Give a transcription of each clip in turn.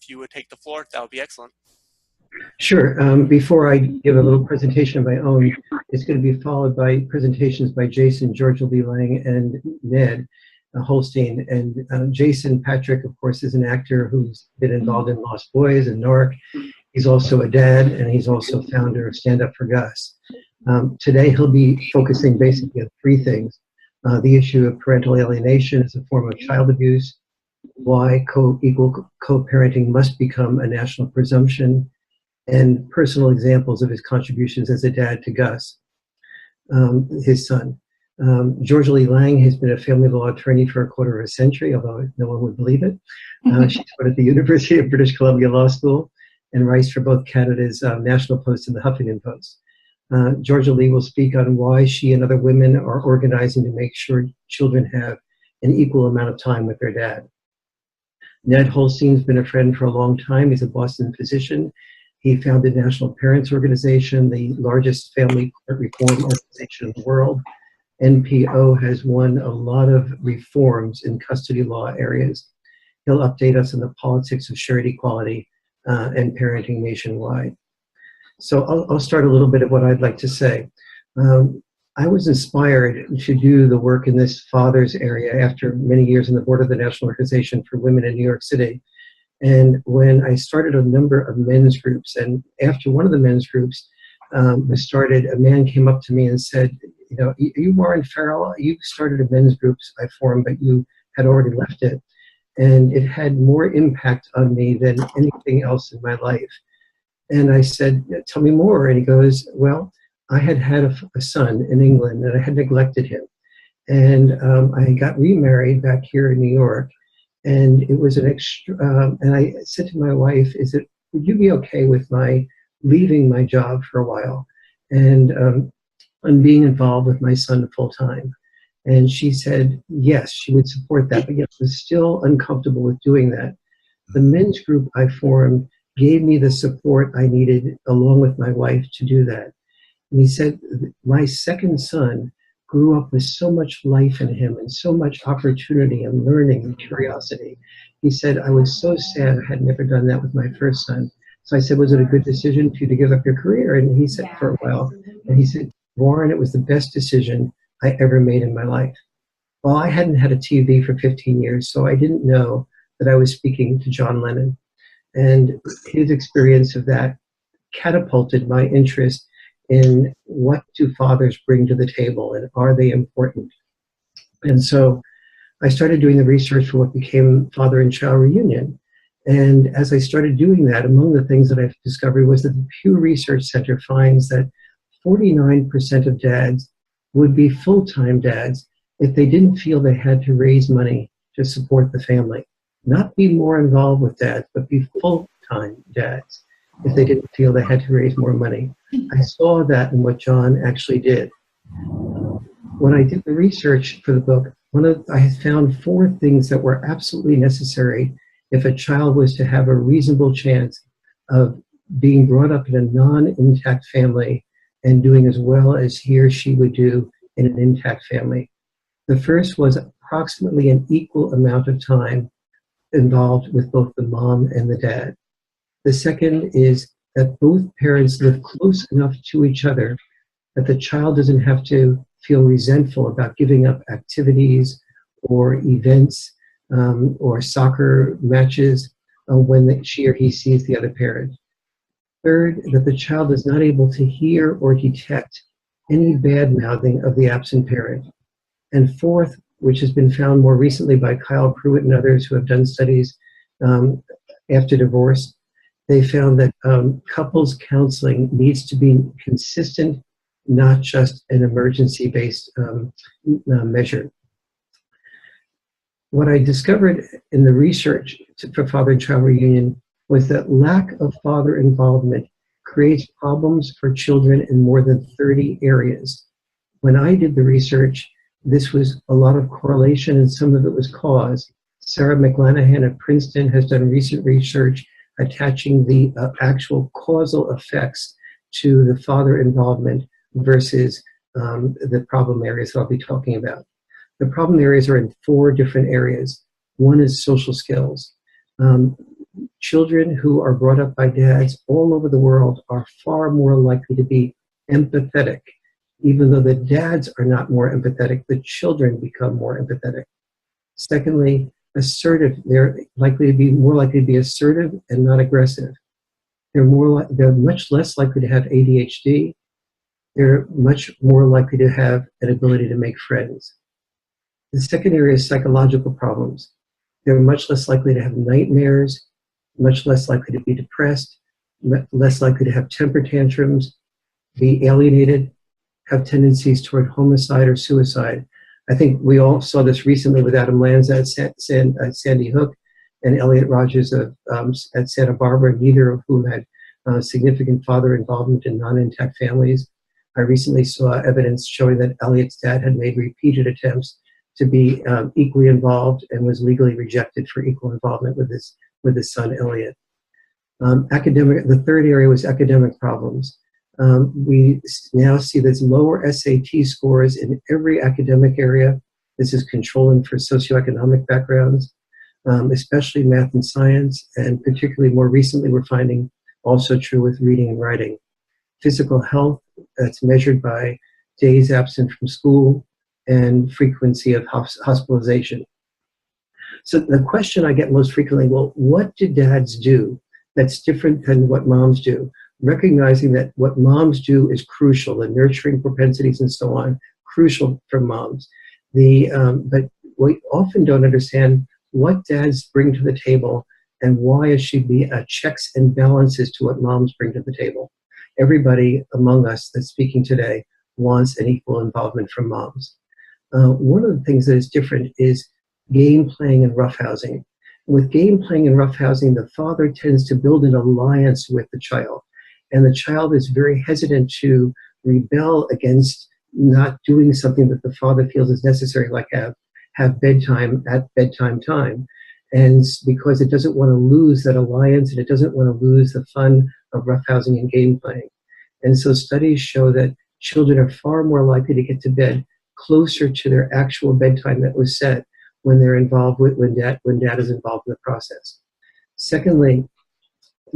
if you would take the floor, that would be excellent. Sure. Before I give a little presentation of my own, it's going to be followed by presentations by Jason, Georgia Lee Lang, and Ned Holstein. And Jason Patrick, of course, is an actor who's been involved in Lost Boys and Newark. He's also a dad, and he's also founder of Stand Up for Gus. Today, he'll be focusing basically on three things. The issue of parental alienation as a form of child abuse, why equal co-parenting must become a national presumption, and personal examples of his contributions as a dad to Gus, his son. Georgia Lee Lang has been a family law attorney for a quarter of a century, although no one would believe it. She taught at the University of British Columbia Law School and writes for both Canada's National Post and the Huffington Post. Georgia Lee will speak on why she and other women are organizing to make sure children have an equal amount of time with their dad. Ned Holstein's been a friend for a long time. He's a Boston physician. He founded National Parents Organization, the largest family court reform organization in the world. NPO has won a lot of reforms in custody law areas. He'll update us on the politics of shared equality and parenting nationwide. So I'll start a little bit of what I'd like to say. I was inspired to do the work in this fathers area after many years on the board of the National Organization for Women in New York City. And when I started a number of men's groups, and after one of the men's groups was started, a man came up to me and said, you know, you Warren Farrell, you started a men's groups I formed, but you had already left it. And it had more impact on me than anything else in my life. And I said, tell me more. And he goes, well, I had a son in England and I had neglected him. And I got remarried back here in New York. And it was an and I said to my wife, would you be okay with my leaving my job for a while and being involved with my son full time? And she said, yes, she would support that, but yet was still uncomfortable with doing that. The men's group I formed gave me the support I needed along with my wife to do that. And he said, my second son grew up with so much life in him and so much opportunity and learning and curiosity. He said, I was so sad I had never done that with my first son. So I said, was it a good decision for you to give up your career? And he said, for a while. And he said, Warren, it was the best decision I ever made in my life. Well, I hadn't had a TV for 15 years, so I didn't know that I was speaking to John Lennon. And his experience of that catapulted my interest in what do fathers bring to the table and are they important? And so I started doing the research for what became Father and Child Reunion. And as I started doing that, among the things that I've discovered was that the Pew Research Center finds that 49% of dads would be full-time dads if they didn't feel they had to raise money to support the family. Not be more involved with dads, but be full-time dads if they didn't feel they had to raise more money. I saw that in what John actually did. When I did the research for the book, I found 4 things that were absolutely necessary if a child was to have a reasonable chance of being brought up in a non-intact family and doing as well as he or she would do in an intact family. The first was approximately an equal amount of time involved with both the mom and the dad. The second is that both parents live close enough to each other that the child doesn't have to feel resentful about giving up activities or events or soccer matches when she or he sees the other parent. Third, that the child is not able to hear or detect any bad-mouthing of the absent parent. And fourth, which has been found more recently by Kyle Pruitt and others who have done studies after divorce, they found that couples counseling needs to be consistent, not just an emergency-based measure. What I discovered in the research for Father and Child Reunion was that lack of father involvement creates problems for children in more than 30 areas. When I did the research, this was a lot of correlation and some of it was cause. Sarah McLanahan at Princeton has done recent research attaching the actual causal effects to the father involvement versus the problem areas that I'll be talking about. The problem areas are in 4 different areas. One is social skills. children who are brought up by dads all over the world are far more likely to be empathetic. Even though the dads are not more empathetic, the children become more empathetic. Secondly, assertive. They're more likely to be assertive and not aggressive. They're much less likely to have ADHD. They're much more likely to have an ability to make friends. The second area is psychological problems. They're much less likely to have nightmares, much less likely to be depressed, less likely to have temper tantrums, be alienated, have tendencies toward homicide or suicide. I think we all saw this recently with Adam Lanza at Sandy Hook and Elliot Rogers at Santa Barbara, neither of whom had significant father involvement in non-intact families. I recently saw evidence showing that Elliot's dad had made repeated attempts to be equally involved and was legally rejected for equal involvement with his son Elliot. The third area was academic problems. We now see there's lower SAT scores in every academic area. This is controlling for socioeconomic backgrounds, especially math and science, and particularly more recently we're finding also true with reading and writing. Physical health, that's measured by days absent from school and frequency of hospitalization. So the question I get most frequently, well, what do dads do that's different than what moms do? Recognizing that what moms do is crucial, the nurturing propensities and so on, crucial for moms. But we often don't understand what dads bring to the table and why it should be checks and balances to what moms bring to the table. Everybody among us that's speaking today wants an equal involvement from moms. One of the things that is different is game playing and roughhousing. With game playing and roughhousing, the father tends to build an alliance with the child, and the child is very hesitant to rebel against not doing something that the father feels is necessary, like have bedtime at bedtime time. And because it doesn't want to lose that alliance, and it doesn't want to lose the fun of roughhousing and game playing. And so studies show that children are far more likely to get to bed closer to their actual bedtime that was set when they're involved when dad is involved in the process. Secondly,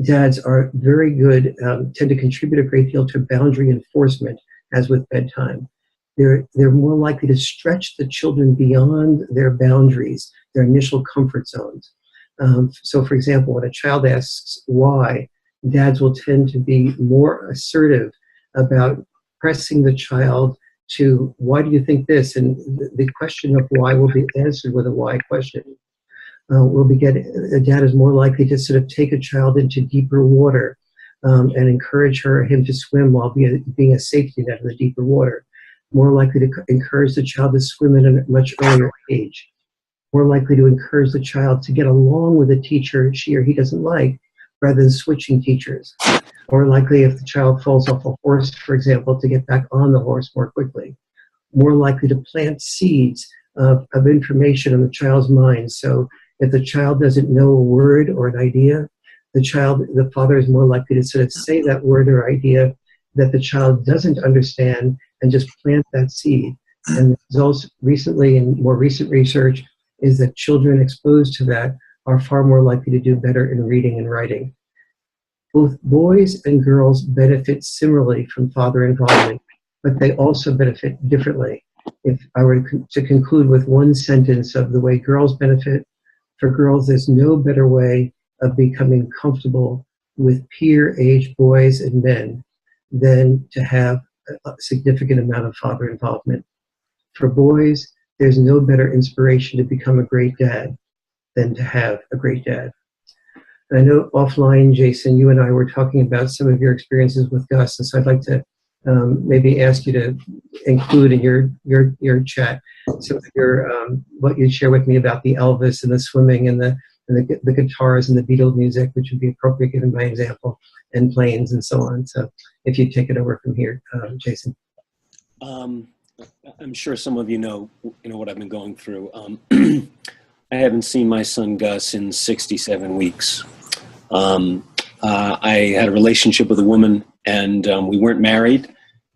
dads are very good, tend to contribute a great deal to boundary enforcement, as with bedtime. They're more likely to stretch the children beyond their boundaries, their initial comfort zones. So for example, when a child asks why, dads will tend to be more assertive about pressing the child to, why do you think this? And the question of why will be answered with a why question. A dad is more likely to sort of take a child into deeper water and encourage him to swim while being a safety net in the deeper water. More likely to encourage the child to swim at a much earlier age. More likely to encourage the child to get along with a teacher she or he doesn't like, rather than switching teachers. More likely, if the child falls off a horse, for example, to get back on the horse more quickly. More likely to plant seeds of information in the child's mind. So if the child doesn't know a word or an idea, the father is more likely to sort of say that word or idea that the child doesn't understand and just plant that seed. And the results recently, in more recent research, is that children exposed to that are far more likely to do better in reading and writing. Both boys and girls benefit similarly from father involvement, but they also benefit differently. If I were to conclude with one sentence of the way girls benefit, for girls, there's no better way of becoming comfortable with peer-age boys and men than to have a significant amount of father involvement. For boys, there's no better inspiration to become a great dad than to have a great dad. And I know offline, Jason, you and I were talking about some of your experiences with Gus, and so I'd like to maybe ask you to include in your chat some of your what you'd share with me about the Elvis and the swimming and the guitars and the Beatles music, which would be appropriate given my example, and planes and so on. So if you take it over from here, Jason. I'm sure some of you know what I've been going through. I haven't seen my son Gus in 67 weeks. I had a relationship with a woman, and we weren't married,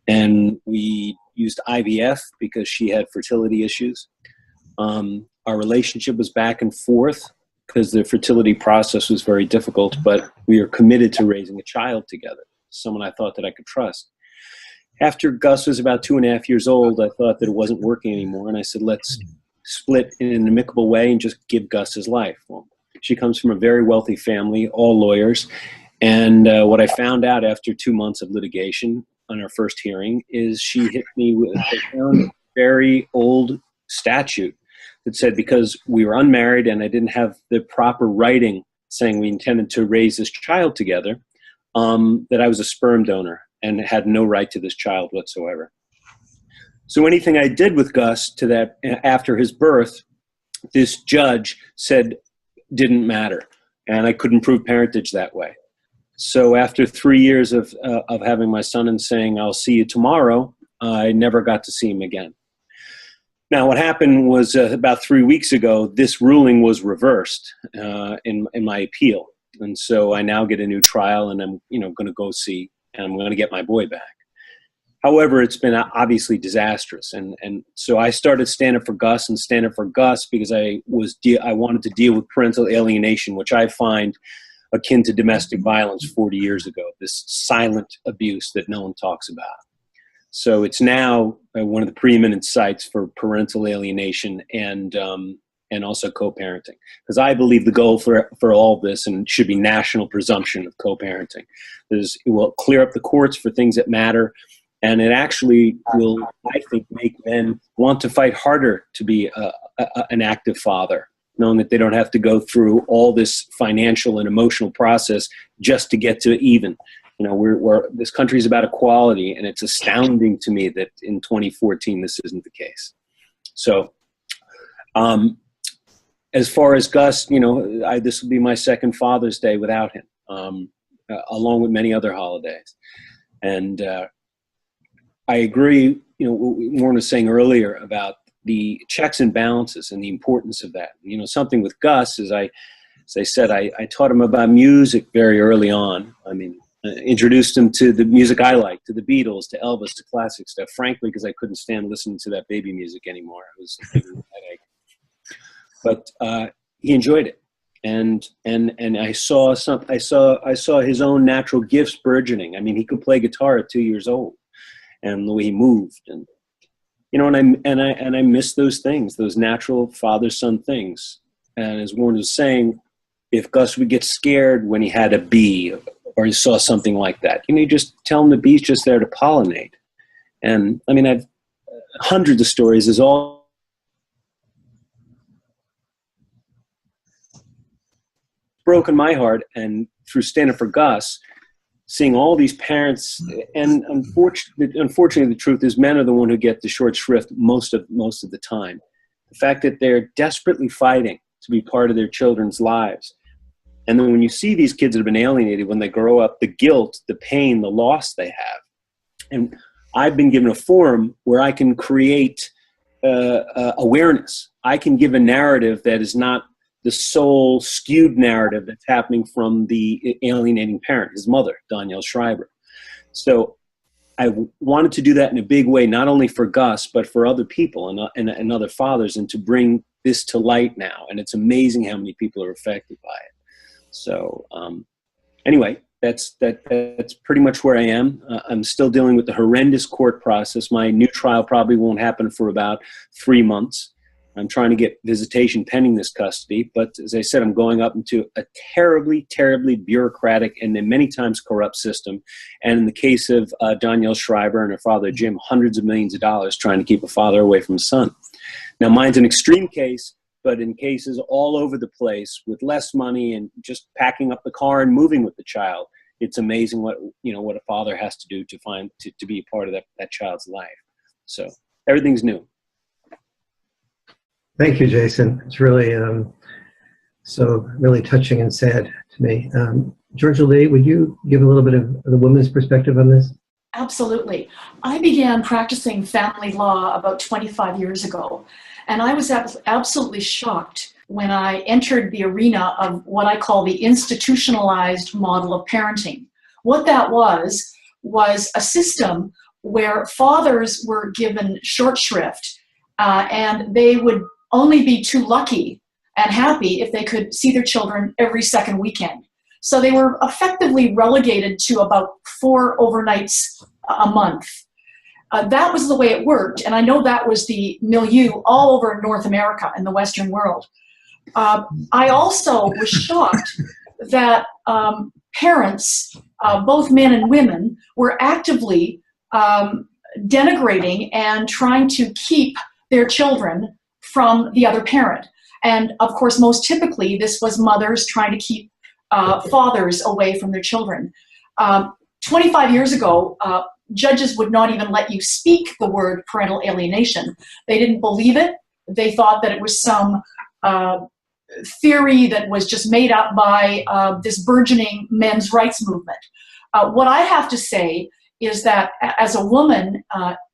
and we used IVF because she had fertility issues. Our relationship was back and forth. because the fertility process was very difficult, but we were committed to raising a child together, someone I thought that I could trust. After Gus was about 2.5 years old, I thought that it wasn't working anymore, and I said, let's split in an amicable way and just give Gus his life. Well, she comes from a very wealthy family, all lawyers, and what I found out after 2 months of litigation on our first hearing is she hit me with a very old statute that said because we were unmarried and I didn't have the proper writing saying we intended to raise this child together, that I was a sperm donor and had no right to this child whatsoever. So anything I did with Gus to that after his birth, this judge said didn't matter, and I couldn't prove parentage that way. So after 3 years of having my son and saying, I'll see you tomorrow, I never got to see him again. Now, what happened was about 3 weeks ago, this ruling was reversed in my appeal. And so I now get a new trial, and I'm going to go see, and I'm going to get my boy back. However, it's been obviously disastrous. And so I started Stand Up for Gus and Stand Up for Gus because I wanted to deal with parental alienation, which I find akin to domestic violence 40 years ago, this silent abuse that no one talks about. So it's now one of the preeminent sites for parental alienation and also co-parenting. Because I believe the goal for all this, and it should be national presumption of co-parenting, is it will clear up the courts for things that matter, and it actually will, I think, make men want to fight harder to be an active father, knowing that they don't have to go through all this financial and emotional process just to get to even. This country is about equality, and it's astounding to me that in 2014 this isn't the case. So, as far as Gus, this will be my second Father's Day without him, along with many other holidays. And I agree, what Warren was saying earlier about the checks and balances and the importance of that. Something with Gus is, as I said, I taught him about music very early on. I mean, introduced him to the music I like, to the Beatles, to Elvis, to classic stuff, frankly, because I couldn't stand listening to that baby music anymore. It was giving me a headache. But he enjoyed it. And I saw his own natural gifts burgeoning. I mean, he could play guitar at 2 years old, and the way he moved, and I miss those things, those natural father-son things. And as Warren was saying, if Gus would get scared when he had a bee or he saw something like that, you just tell him the bee's just there to pollinate. And I mean, I've hundreds of stories. Is all broken my heart, and through Stand Up for Gus, seeing all these parents, and unfortunately, the truth is, men are the one who get the short shrift most of the time. The fact that they're desperately fighting to be part of their children's lives, and then when you see these kids that have been alienated when they grow up, the guilt, the pain, the loss they have, and I've been given a forum where I can create awareness. I can give a narrative that is not the sole skewed narrative that's happening from the alienating parent, his mother, Danielle Schreiber. So I wanted to do that in a big way, not only for Gus, but for other people and other fathers, and to bring this to light now. And it's amazing how many people are affected by it. So anyway, that's pretty much where I am. I'm still dealing with the horrendous court process. My new trial probably won't happen for about 3 months. I'm trying to get visitation pending this custody. But as I said, I'm going up into a terribly, terribly bureaucratic and then many times corrupt system. And in the case of Danielle Schreiber and her father, Jim, hundreds of millions of dollars trying to keep a father away from his son. Now, mine's an extreme case, but in cases all over the place with less money and just packing up the car and moving with the child, it's amazing what a father has to do to be a part of that child's life. So everything's new. Thank you, Jason. It's really really touching and sad to me. Georgia Lee, would you give a little bit of the woman's perspective on this? Absolutely. I began practicing family law about 25 years ago, and I was absolutely shocked when I entered the arena of what I call the institutionalized model of parenting. What that was a system where fathers were given short shrift, and they would only be too lucky and happy if they could see their children every second weekend. So they were effectively relegated to about 4 overnights a month. That was the way it worked, and I know that was the milieu all over North America and the Western world. I also was shocked that parents, both men and women, were actively denigrating and trying to keep their children from the other parent. And of course, most typically, this was mothers trying to keep fathers away from their children. 25 years ago, judges would not even let you speak the word parental alienation. They didn't believe it. They thought that it was some theory that was just made up by this burgeoning men's rights movement. What I have to say is that as a woman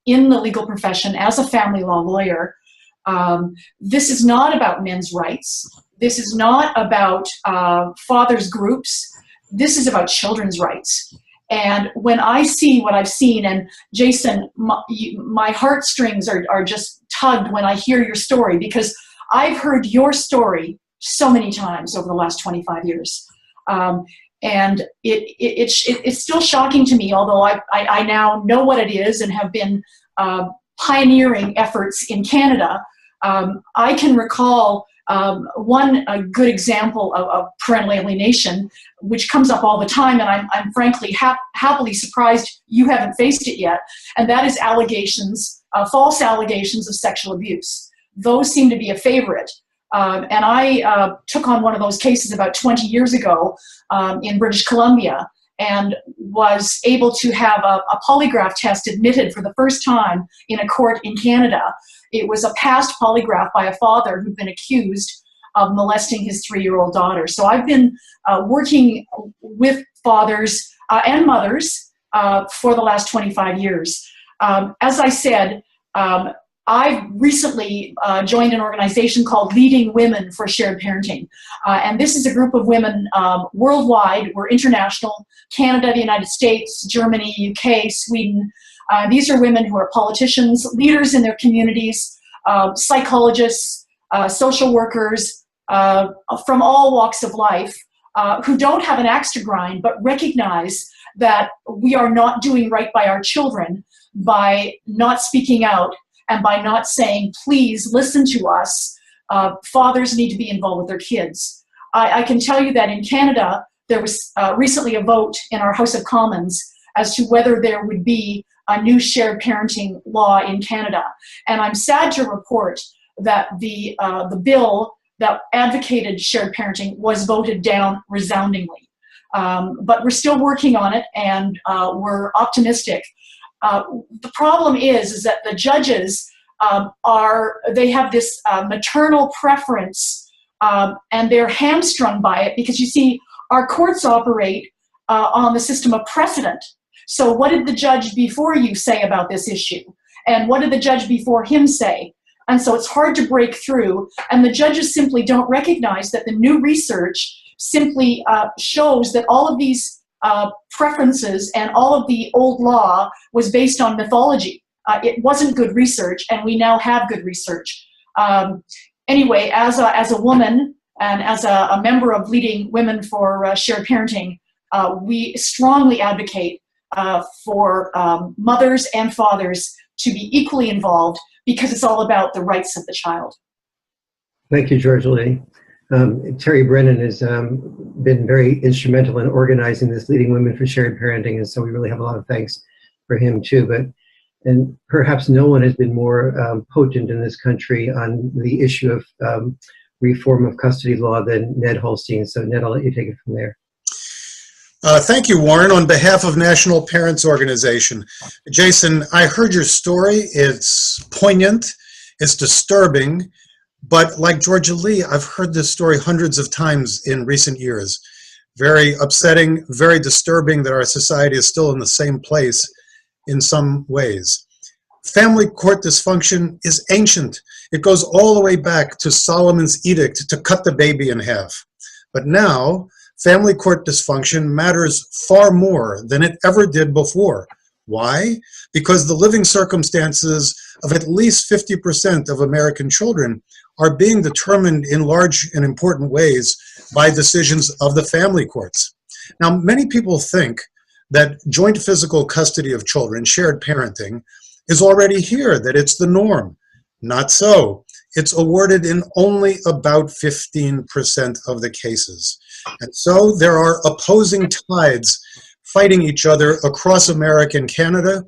in the legal profession, as a family law lawyer, this is not about men's rights. This is not about fathers' groups. This is about children's rights. And when I see what I've seen, and Jason, my heartstrings are just tugged when I hear your story, because I've heard your story so many times over the last 25 years. And it's still shocking to me, although I now know what it is and have been pioneering efforts in Canada. I can recall one good example of parental alienation, which comes up all the time, and I'm frankly happily surprised you haven't faced it yet, and that is allegations, false allegations of sexual abuse. Those seem to be a favorite. And I took on one of those cases about 20 years ago in British Columbia, and was able to have a polygraph test admitted for the first time in a court in Canada. It was a past polygraph by a father who'd been accused of molesting his 3-year-old daughter. So I've been working with fathers and mothers for the last 25 years. As I said, I've recently joined an organization called Leading Women for Shared Parenting. And this is a group of women worldwide. We're international: Canada, the United States, Germany, UK, Sweden. These are women who are politicians, leaders in their communities, psychologists, social workers from all walks of life, who don't have an axe to grind, but recognize that we are not doing right by our children by not speaking out and by not saying, please listen to us. Fathers need to be involved with their kids. I can tell you that in Canada, there was recently a vote in our House of Commons as to whether there would be a new shared parenting law in Canada. And I'm sad to report that the bill that advocated shared parenting was voted down resoundingly. But we're still working on it, and we're optimistic. The problem is that the judges they have this maternal preference, and they're hamstrung by it, because you see, our courts operate on the system of precedent. So what did the judge before you say about this issue? And what did the judge before him say? And so it's hard to break through, and the judges simply don't recognize that the new research simply shows that all of these preferences and all of the old law was based on mythology. It wasn't good research, and we now have good research. Anyway, as a woman and as a member of Leading Women for Shared Parenting, we strongly advocate for mothers and fathers to be equally involved, because it's all about the rights of the child. Thank you, George Lee. Terry Brennan has been very instrumental in organizing this Leading Women for Shared Parenting, and so we really have a lot of thanks for him too. And perhaps no one has been more potent in this country on the issue of reform of custody law than Ned Holstein. So Ned, I'll let you take it from there. Thank you, Warren. On behalf of National Parents Organization, Jason, I heard your story. It's poignant, it's disturbing, but like Georgia Lee, I've heard this story hundreds of times in recent years. Very upsetting, very disturbing that our society is still in the same place in some ways. Family court dysfunction is ancient. It goes all the way back to Solomon's edict to cut the baby in half. But now, family court dysfunction matters far more than it ever did before. Why? Because the living circumstances of at least 50% of American children are being determined in large and important ways by decisions of the family courts. Now, many people think that joint physical custody of children, shared parenting, is already here, that it's the norm. Not so. It's awarded in only about 15% of the cases. And so there are opposing tides fighting each other across America and Canada.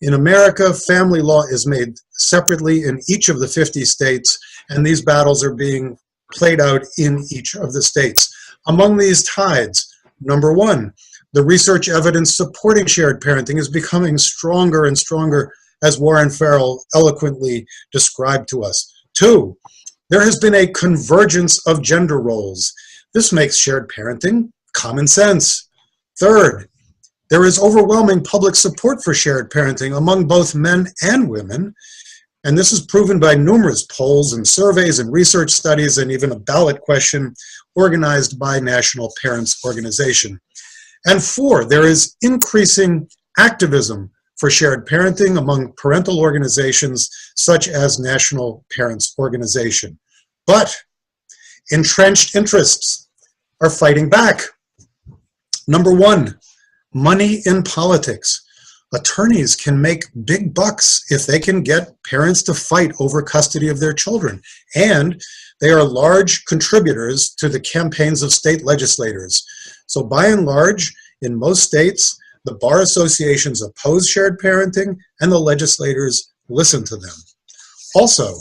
In America, family law is made separately in each of the 50 states, and these battles are being played out in each of the states. Among these tides, number one, the research evidence supporting shared parenting is becoming stronger and stronger, as Warren Farrell eloquently described to us. Two, there has been a convergence of gender roles. This makes shared parenting common sense. Third, there is overwhelming public support for shared parenting among both men and women, and this is proven by numerous polls and surveys and research studies and even a ballot question organized by National Parents Organization. And four, there is increasing activism for shared parenting among parental organizations such as National Parents Organization. But entrenched interests are fighting back. Number one, money in politics. Attorneys can make big bucks if they can get parents to fight over custody of their children. And they are large contributors to the campaigns of state legislators. So by and large, in most states, the bar associations oppose shared parenting and the legislators listen to them. Also,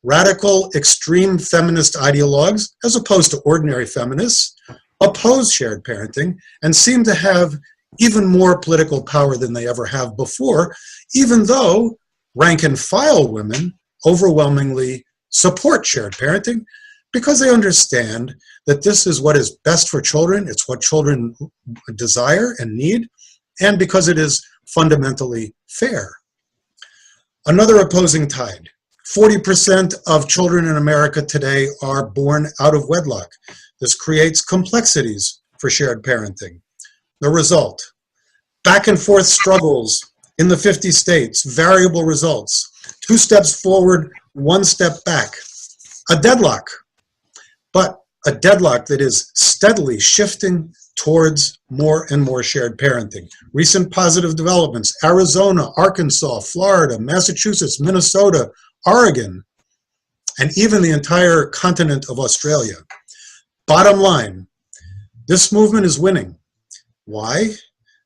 radical extreme feminist ideologues, as opposed to ordinary feminists, oppose shared parenting and seem to have even more political power than they ever have before, even though rank and file women overwhelmingly support shared parenting because they understand that this is what is best for children, it's what children desire and need, and because it is fundamentally fair. Another opposing tide. 40% of children in America today are born out of wedlock. This creates complexities for shared parenting. The result, back and forth struggles in the 50 states, variable results, 2 steps forward, 1 step back, a deadlock, but a deadlock that is steadily shifting towards more and more shared parenting. Recent positive developments, Arizona, Arkansas, Florida, Massachusetts, Minnesota, Oregon, and even the entire continent of Australia. Bottom line, this movement is winning. Why?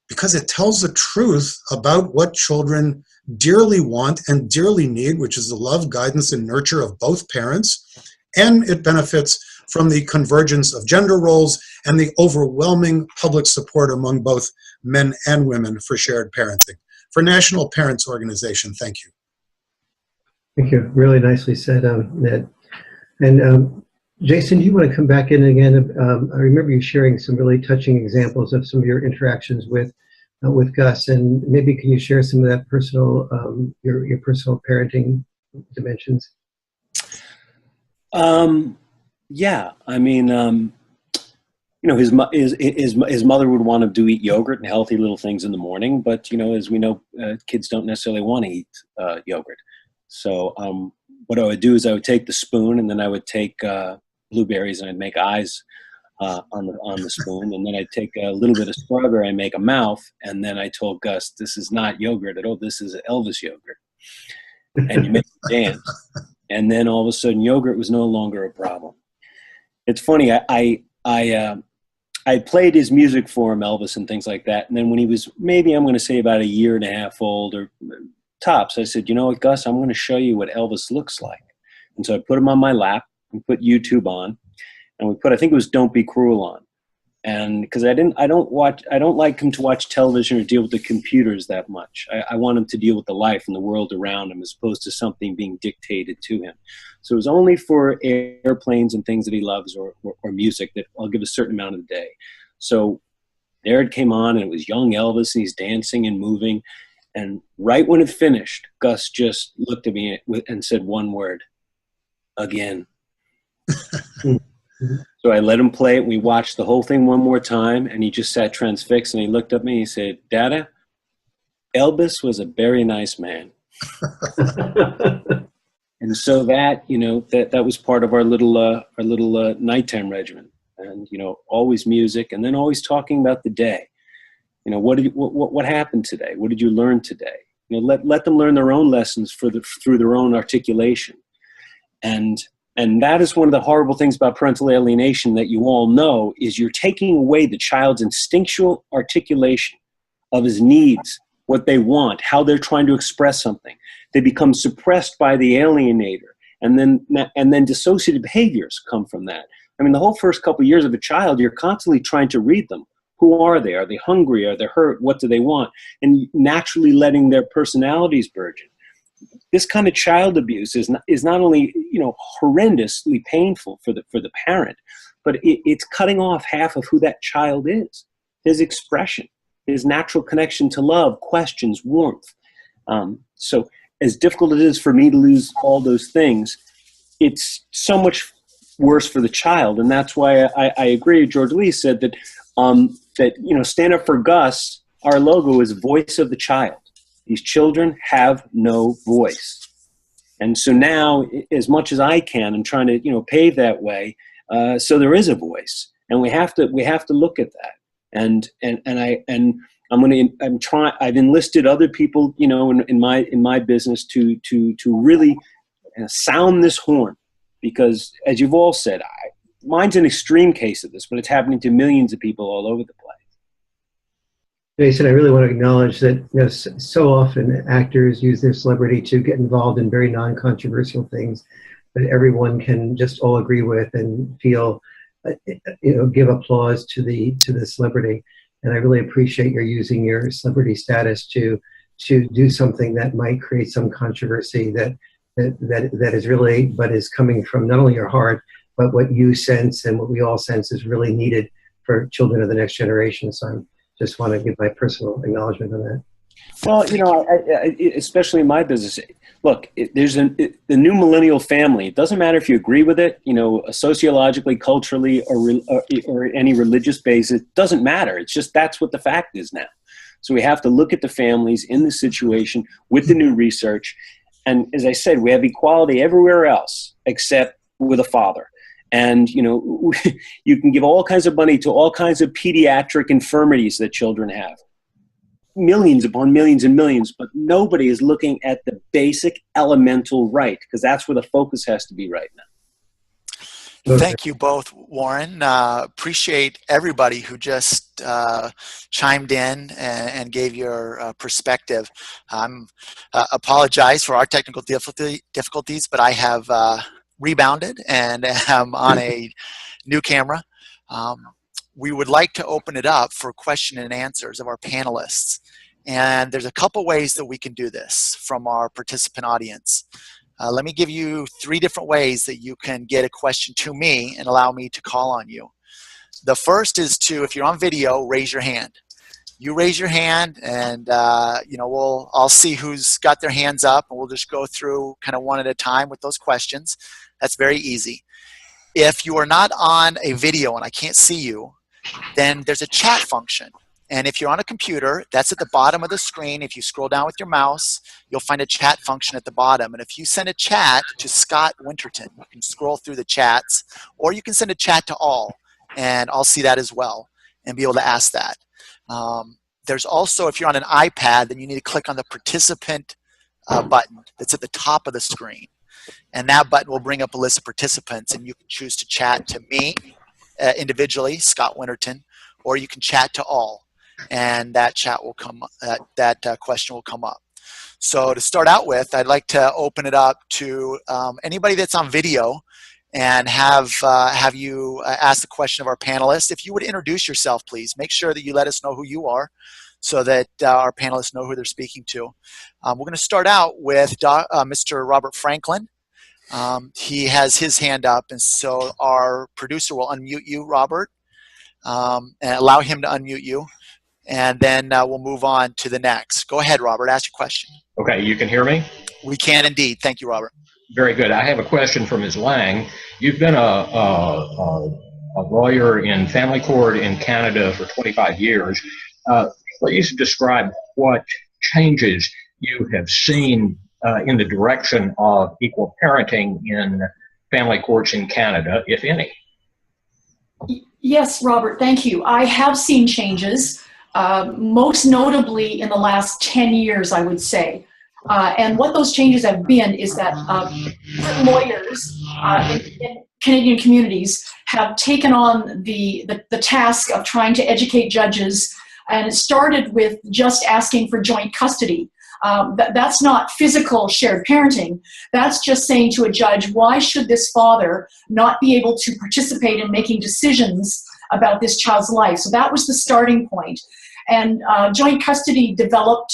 Because it tells the truth about what children dearly want and dearly need, which is the love, guidance, and nurture of both parents, and it benefits from the convergence of gender roles and the overwhelming public support among both men and women for shared parenting. For National Parents Organization, thank you. Thank you. Really nicely said, Ned. And Jason, do you want to come back in again? I remember you sharing some really touching examples of some of your interactions with Gus, and maybe can you share some of that personal, your personal parenting dimensions? Yeah, I mean, you know, his mother would want him to eat yogurt and healthy little things in the morning, but you know, as we know, kids don't necessarily want to eat yogurt. So what I would do is I would take the spoon and then I would take blueberries and I'd make eyes on the spoon, and then I'd take a little bit of strawberry and make a mouth, and then I told Gus, this is not yogurt at all, this is Elvis yogurt. And you make him dance. And then all of a sudden yogurt was no longer a problem. It's funny, I played his music for him, Elvis and things like that, and then when he was maybe, I'm going to say about 1.5 years old or tops, I said, you know what, Gus, I'm going to show you what Elvis looks like. And so I put him on my lap and put YouTube on, and we put, I think it was Don't Be Cruel on. And because I don't like him to watch television or deal with the computers that much. I want him to deal with the life and the world around him as opposed to something being dictated to him. So it was only for airplanes and things that he loves or music that I'll give a certain amount of the day. So there it came on, and it was young Elvis, and he's dancing and moving. And right when it finished, Gus just looked at me and said one word, again. So I let him play it. We watched the whole thing one more time, and he just sat transfixed, and he looked at me and he said, Dada, Elvis was a very nice man. And so that, that was part of our little nighttime regimen, and, always music, and then always talking about the day. What happened today? What did you learn today? Let them learn their own lessons through their own articulation. And that is one of the horrible things about parental alienation that you all know, is you're taking away the child's instinctual articulation of his needs, what they want, how they're trying to express something. They become suppressed by the alienator, and then dissociative behaviors come from that. I mean, the whole first couple of years of a child, you're constantly trying to read them. Who are they? Are they hungry? Are they hurt? What do they want? And naturally letting their personalities burgeon. This kind of child abuse is not only horrendously painful for the parent, but it's cutting off half of who that child is, his expression, his natural connection to love, questions, warmth. So as difficult it is for me to lose all those things, it's so much worse for the child. And that's why I agree. George Lee said that Stand Up for Gus, our logo is voice of the child. These children have no voice. And so now, as much as I can, I'm trying to, pave that way. So there is a voice, and we have to look at that. I've enlisted other people, in my business to really sound this horn, because as you've all said, mine's an extreme case of this, but it's happening to millions of people all over the place. Jason, I really want to acknowledge that so often actors use their celebrity to get involved in very non-controversial things that everyone can just all agree with and feel, give applause to the celebrity. And I really appreciate your using your celebrity status to do something that might create some controversy that is really, but is coming from not only your heart, but what you sense and what we all sense is really needed for children of the next generation. So I just want to give my personal acknowledgement on that. Well, especially in my business, look, there's the new millennial family. It doesn't matter if you agree with it, sociologically, culturally, or any religious basis. It doesn't matter. It's just that's what the fact is now. So we have to look at the families in this situation with the new research. And as I said, we have equality everywhere else except with a father. And, you can give all kinds of money to all kinds of pediatric infirmities that children have. Millions upon millions and millions, but nobody is looking at the basic elemental right, because that's where the focus has to be right now. Thank you both, Warren. Appreciate everybody who just chimed in and gave your perspective. Apologize for our technical difficulties, but I have rebounded and am on a new camera. We would like to open it up for question and answers of our panelists. And there's a couple ways that we can do this from our participant audience. Let me give you 3 different ways that you can get a question to me and allow me to call on you. The first is to, if you're on video, raise your hand. You raise your hand and I'll see who's got their hands up, and we'll just go through kind of one at a time with those questions. That's very easy. If you are not on a video and I can't see you, then there's a chat function. And if you're on a computer, that's at the bottom of the screen. If you scroll down with your mouse, you'll find a chat function at the bottom. And if you send a chat to Scott Winterton, you can scroll through the chats, or you can send a chat to all, and I'll see that as well and be able to ask that. There's also, if you're on an iPad, then you need to click on the participant button that's at the top of the screen. And that button will bring up a list of participants, and you can choose to chat to me individually, Scott Winterton, or you can chat to all, and that chat will come. That question will come up. So to start out with, I'd like to open it up to anybody that's on video, and have you ask the question of our panelists. If you would introduce yourself, please. Make sure that you let us know who you are, so that our panelists know who they're speaking to. We're going to start out with Mr. Robert Franklin. He has his hand up, and so our producer will unmute you, Robert, and allow him to unmute you, and then we'll move on to the next. Go ahead, Robert. Ask your question. Okay, you can hear me? We can indeed. Thank you, Robert. Very good. I have a question for Ms. Lang. You've been a lawyer in family court in Canada for 25 years. Please describe what changes you have seen in the direction of equal parenting in family courts in Canada, if any? Yes, Robert, thank you. I have seen changes, most notably in the last 10 years, I would say. And what those changes have been is that certain lawyers in Canadian communities have taken on the task of trying to educate judges, and it started with just asking for joint custody. That's not physical shared parenting. That's just saying to a judge, why should this father not be able to participate in making decisions about this child's life? So that was the starting point. And joint custody developed,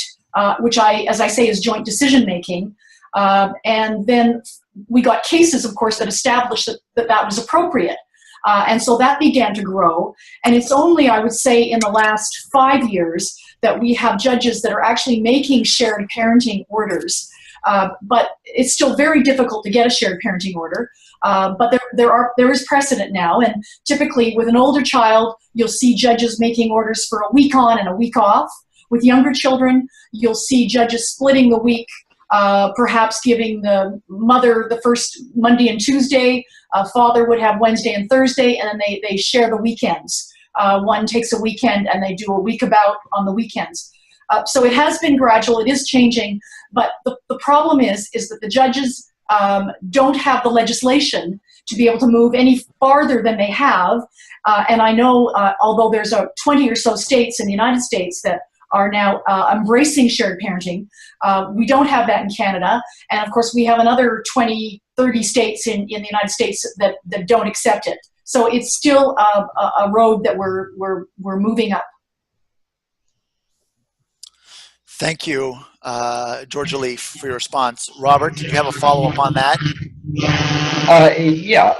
which as I say, is joint decision making. And then we got cases, of course, that established that was appropriate. And so that began to grow. And it's only, I would say, in the last 5 years that we have judges that are actually making shared parenting orders. But it's still very difficult to get a shared parenting order. But there is precedent now. And typically with an older child, you'll see judges making orders for a week on and a week off. With younger children, you'll see judges splitting the week, perhaps giving the mother the first Monday and Tuesday, father would have Wednesday and Thursday, and then they share the weekends. One takes a weekend and they do a week about on the weekends. So it has been gradual, it is changing, but the problem is that the judges don't have the legislation to be able to move any farther than they have. And I know, although there's 20 or so states in the United States that are now embracing shared parenting. We don't have that in Canada. And of course, we have another 20, 30 states in the United States that don't accept it. So it's still a road that we're moving up. Thank you, Georgia Lee, for your response. Robert, did you have a follow-up on that? Yeah.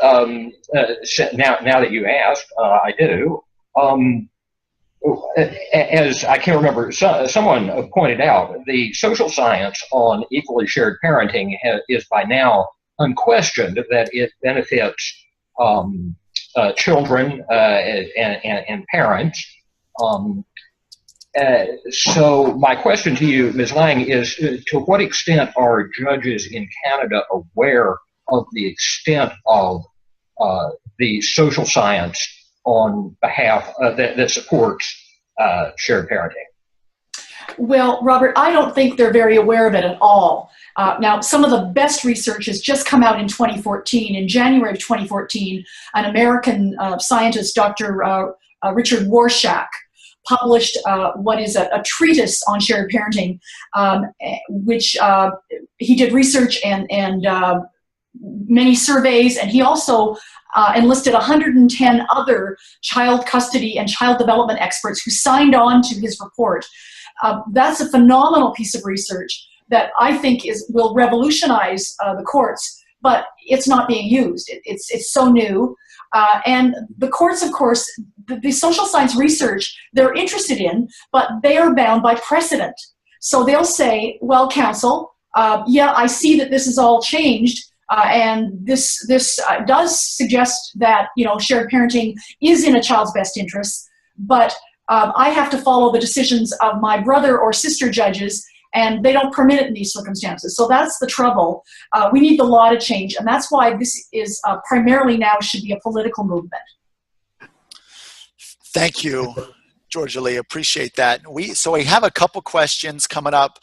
Now that you asked, I do. As I can't remember, someone pointed out, the social science on equally shared parenting is by now unquestioned that it benefits children and parents. So my question to you, Ms. Lang, is to what extent are judges in Canada aware of the extent of the social science on behalf that supports shared parenting? Well, Robert, I don't think they're very aware of it at all. Now, some of the best research has just come out in 2014. In January of 2014, an American scientist, Dr. Richard Warshak, published what is a treatise on shared parenting, which he did research and many surveys, and he also enlisted 110 other child custody and child development experts who signed on to his report. That's a phenomenal piece of research that I think will revolutionize the courts, but it's not being used. It's so new. And the courts, of course, the social science research they're interested in, but they are bound by precedent. So they'll say, well, counsel, yeah, I see that this is all changed, and this does suggest that shared parenting is in a child's best interest, but I have to follow the decisions of my brother or sister judges, and they don't permit it in these circumstances. So that's the trouble. We need the law to change, and that's why this is primarily now should be a political movement. Thank you, Georgia Lee. Appreciate that. So we have a couple questions coming up.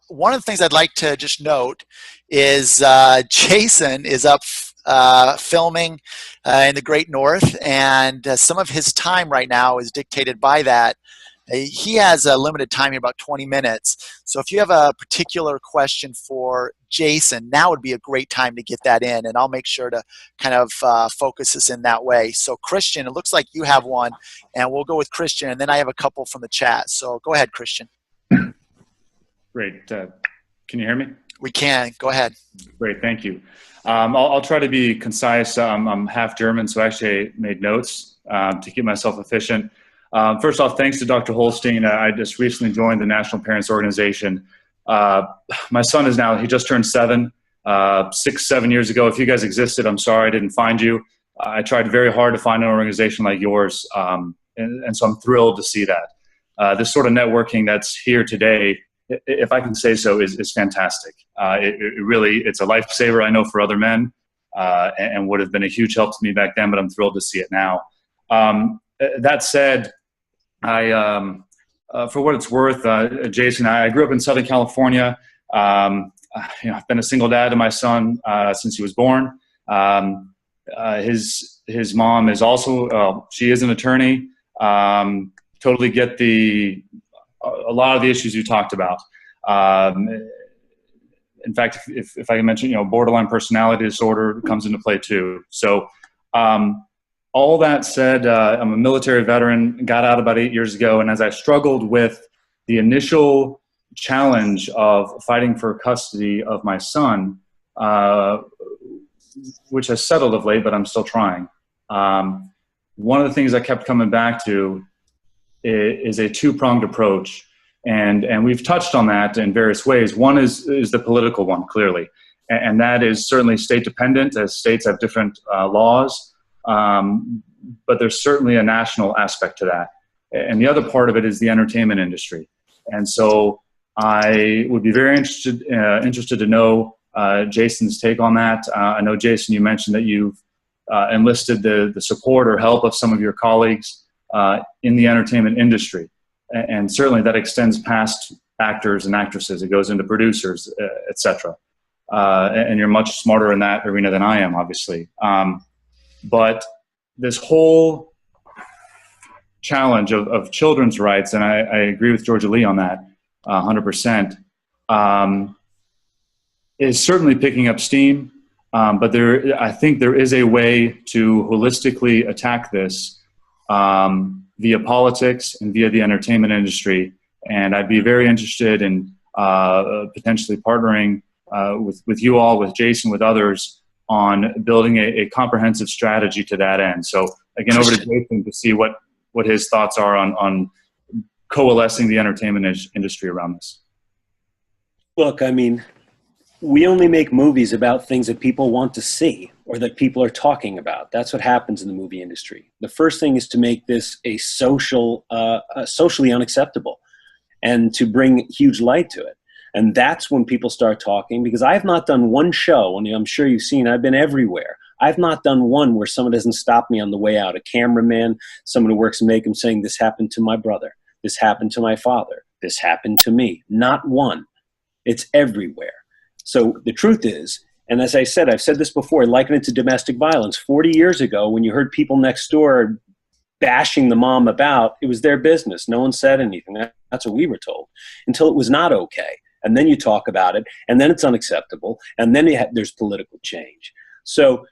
One of the things I'd like to just note is Jason is up filming in the Great North, and some of his time right now is dictated by that. He has a limited time here, about 20 minutes. So if you have a particular question for Jason, now would be a great time to get that in, and I'll make sure to kind of focus this in that way. So Christian, it looks like you have one, and we'll go with Christian, and then I have a couple from the chat. So go ahead, Christian. Great. Can you hear me? We can. Go ahead. Great. Thank you. I'll try to be concise. I'm half German, so I actually made notes to keep myself efficient. First off, thanks to Dr. Holstein. I just recently joined the National Parents Organization. My son he just turned 7, 6-7 years ago. If you guys existed, I'm sorry I didn't find you. I tried very hard to find an organization like yours, and so I'm thrilled to see that. This sort of networking that's here today if I can say so, is fantastic. It really, it's a lifesaver, I know, for other men, and would have been a huge help to me back then, but I'm thrilled to see it now. That said, for what it's worth, Jason, I grew up in Southern California. I've been a single dad to my son since he was born. His mom is also, she is an attorney. Totally get a lot of the issues you talked about. In fact, if I can mention, borderline personality disorder comes into play too. So, all that said, I'm a military veteran, got out about 8 years ago, and as I struggled with the initial challenge of fighting for custody of my son, which has settled of late, but I'm still trying. One of the things I kept coming back to is a two-pronged approach. And we've touched on that in various ways. One is the political one, clearly. And that is certainly state dependent, as states have different laws. But there's certainly a national aspect to that. And the other part of it is the entertainment industry. And so I would be very interested to know Jason's take on that. I know, Jason, you mentioned that you've enlisted the support or help of some of your colleagues in the entertainment industry. And certainly that extends past actors and actresses. It goes into producers, et cetera. And you're much smarter in that arena than I am, obviously. But this whole challenge of children's rights, and I agree with Georgia Lee on that 100%, is certainly picking up steam. But I think there is a way to holistically attack this via politics and via the entertainment industry. And I'd be very interested in potentially partnering with you all, with Jason, with others, on building a comprehensive strategy to that end. So again, over to Jason to see what his thoughts are on coalescing the entertainment industry around this. Look, I mean, we only make movies about things that people want to see or that people are talking about. That's what happens in the movie industry. The first thing is to make this a socially unacceptable and to bring huge light to it. And that's when people start talking, because I have not done one show, and I'm sure you've seen, I've been everywhere. I've not done one where someone doesn't stop me on the way out. A cameraman, someone who works in makeup, saying, this happened to my brother. This happened to my father. This happened to me. Not one. It's everywhere. So the truth is, and as I said, I've said this before, I liken it to domestic violence. 40 years ago, when you heard people next door bashing the mom about, it was their business. No one said anything. That's what we were told, until it was not okay. And then you talk about it, and then it's unacceptable, and then there's political change. So,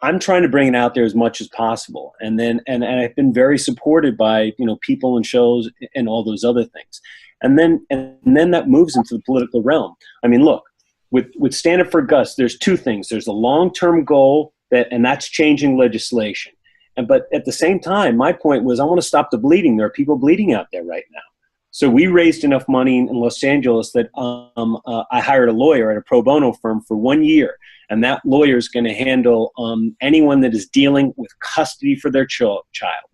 I'm trying to bring it out there as much as possible. And I've been very supported by, people and shows and all those other things. And then that moves into the political realm. I mean, look, with Stand Up for Gus, there's two things. There's a long-term goal, and that's changing legislation. But at the same time, my point was, I want to stop the bleeding. There are people bleeding out there right now. So we raised enough money in Los Angeles that I hired a lawyer at a pro bono firm for 1 year. And that lawyer is going to handle anyone that is dealing with custody for their child.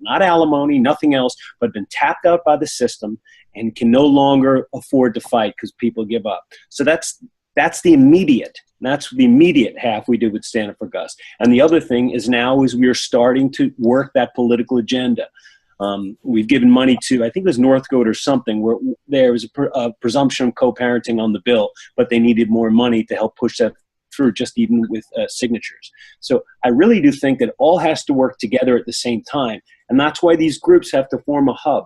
Not alimony, nothing else, but been tapped out by the system and can no longer afford to fight because people give up. So that's the immediate. That's the immediate half we did with Stand Up for Gus. And the other thing is now is we are starting to work that political agenda. We've given money to, I think it was North Dakota or something, where there was a presumption of co-parenting on the bill, but they needed more money to help push that through, just even with signatures. So I really do think that all has to work together at the same time. And that's why these groups have to form a hub,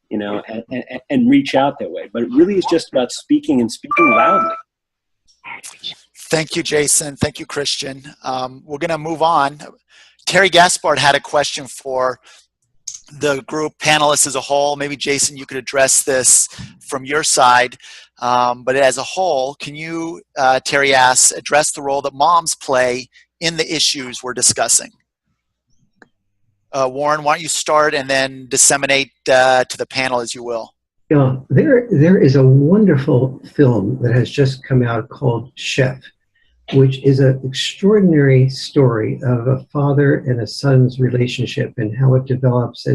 and reach out that way. But it really is just about speaking and speaking loudly. Thank you, Jason. Thank you, Christian. We're going to move on. Terry Gaspard had a question for the group panelists as a whole. Maybe, Jason, you could address this from your side. But as a whole, can you, Terry asks, address the role that moms play in the issues we're discussing? Warren, why don't you start and then disseminate to the panel as you will. Yeah, there is a wonderful film that has just come out called Chef, which is an extraordinary story of a father and a son's relationship and how it develops.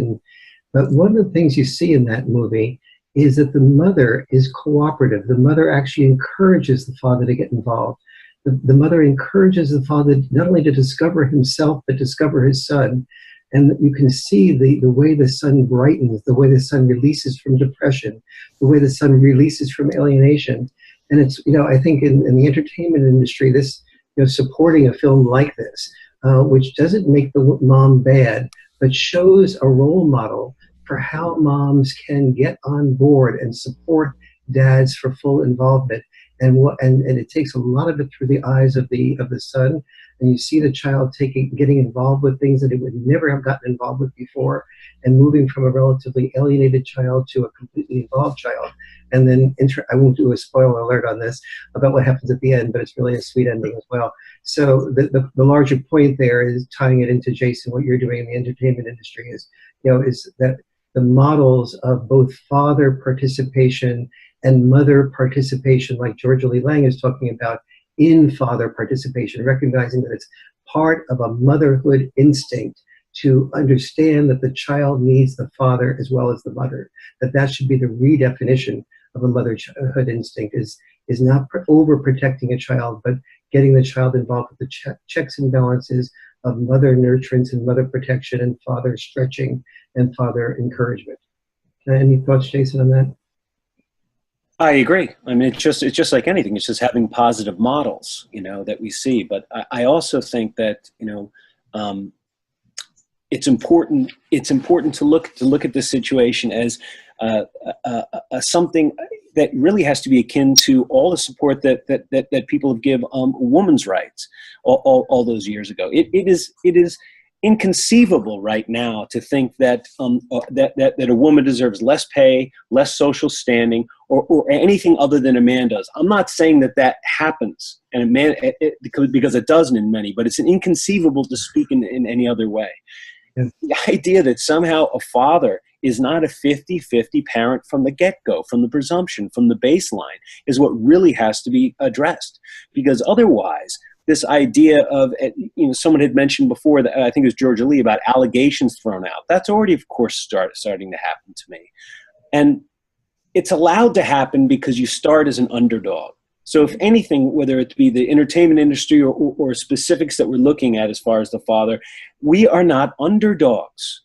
But one of the things you see in that movie is that the mother is cooperative. The mother actually encourages the father to get involved. The mother encourages the father not only to discover himself, but discover his son. And you can see the way the son brightens, the way the son releases from depression, the way the son releases from alienation. And it's, I think in the entertainment industry, this, supporting a film like this, which doesn't make the mom bad, but shows a role model for how moms can get on board and support dads for full involvement. And it takes a lot of it through the eyes of the son, and you see the child getting involved with things that it would never have gotten involved with before, and moving from a relatively alienated child to a completely involved child. And then I won't do a spoiler alert on this about what happens at the end, but it's really a sweet ending as well. So the larger point there is tying it into, Jason, what you're doing in the entertainment industry is that the models of both father participation and mother participation, like Georgia Lee Lang is talking about, in father participation, recognizing that it's part of a motherhood instinct to understand that the child needs the father as well as the mother, that should be the redefinition of a motherhood instinct, is not overprotecting a child, but getting the child involved with the checks and balances of mother nurturance and mother protection and father stretching and father encouragement. Any thoughts, Jason, on that? I agree. I mean, it's just like anything. It's just having positive models, that we see. But I also think that, it's important. It's important to look at this situation as something that really has to be akin to all the support that people have given women's rights all those years ago. It is inconceivable right now to think that that a woman deserves less pay, less social standing, or anything other than a man does. I'm not saying that happens, and a man because it doesn't in many, but it's inconceivable to speak in any other way. Yeah. The idea that somehow a father is not a 50-50 parent from the get-go, from the presumption, from the baseline, is what really has to be addressed, because otherwise, this idea of, someone had mentioned before, that I think it was Georgia Lee, about allegations thrown out. That's already, of course, starting to happen to me. And it's allowed to happen because you start as an underdog. So if anything, whether it be the entertainment industry or specifics that we're looking at as far as the father, we are not underdogs.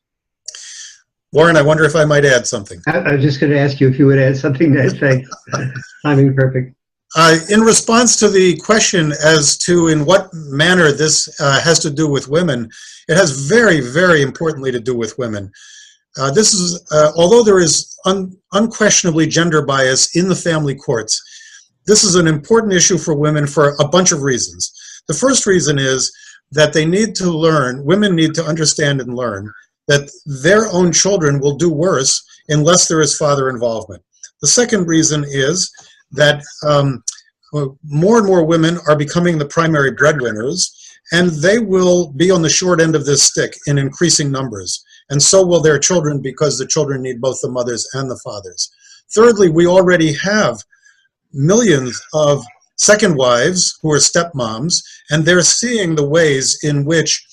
Warren, I wonder if I might add something. I was just going to ask you if you would add something to that. Thanks. Timing perfect. In response to the question as to in what manner this has to do with women, it has very, very importantly to do with women. This is, although there is unquestionably gender bias in the family courts, this is an important issue for women for a bunch of reasons. The first reason is that they need to learn, women need to understand and learn that their own children will do worse unless there is father involvement. The second reason is that more and more women are becoming the primary breadwinners, and they will be on the short end of this stick in increasing numbers. And so will their children, because the children need both the mothers and the fathers. Thirdly, we already have millions of second wives who are stepmoms, and they're seeing the ways in which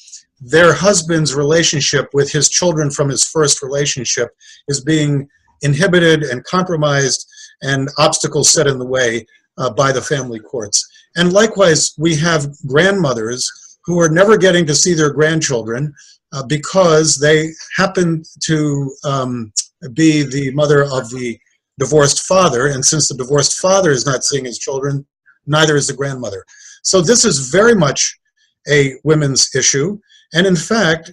their husband's relationship with his children from his first relationship is being inhibited and compromised, and obstacles set in the way by the family courts. And likewise, we have grandmothers who are never getting to see their grandchildren because they happen to be the mother of the divorced father, and since the divorced father is not seeing his children, neither is the grandmother. So this is very much a women's issue, and in fact,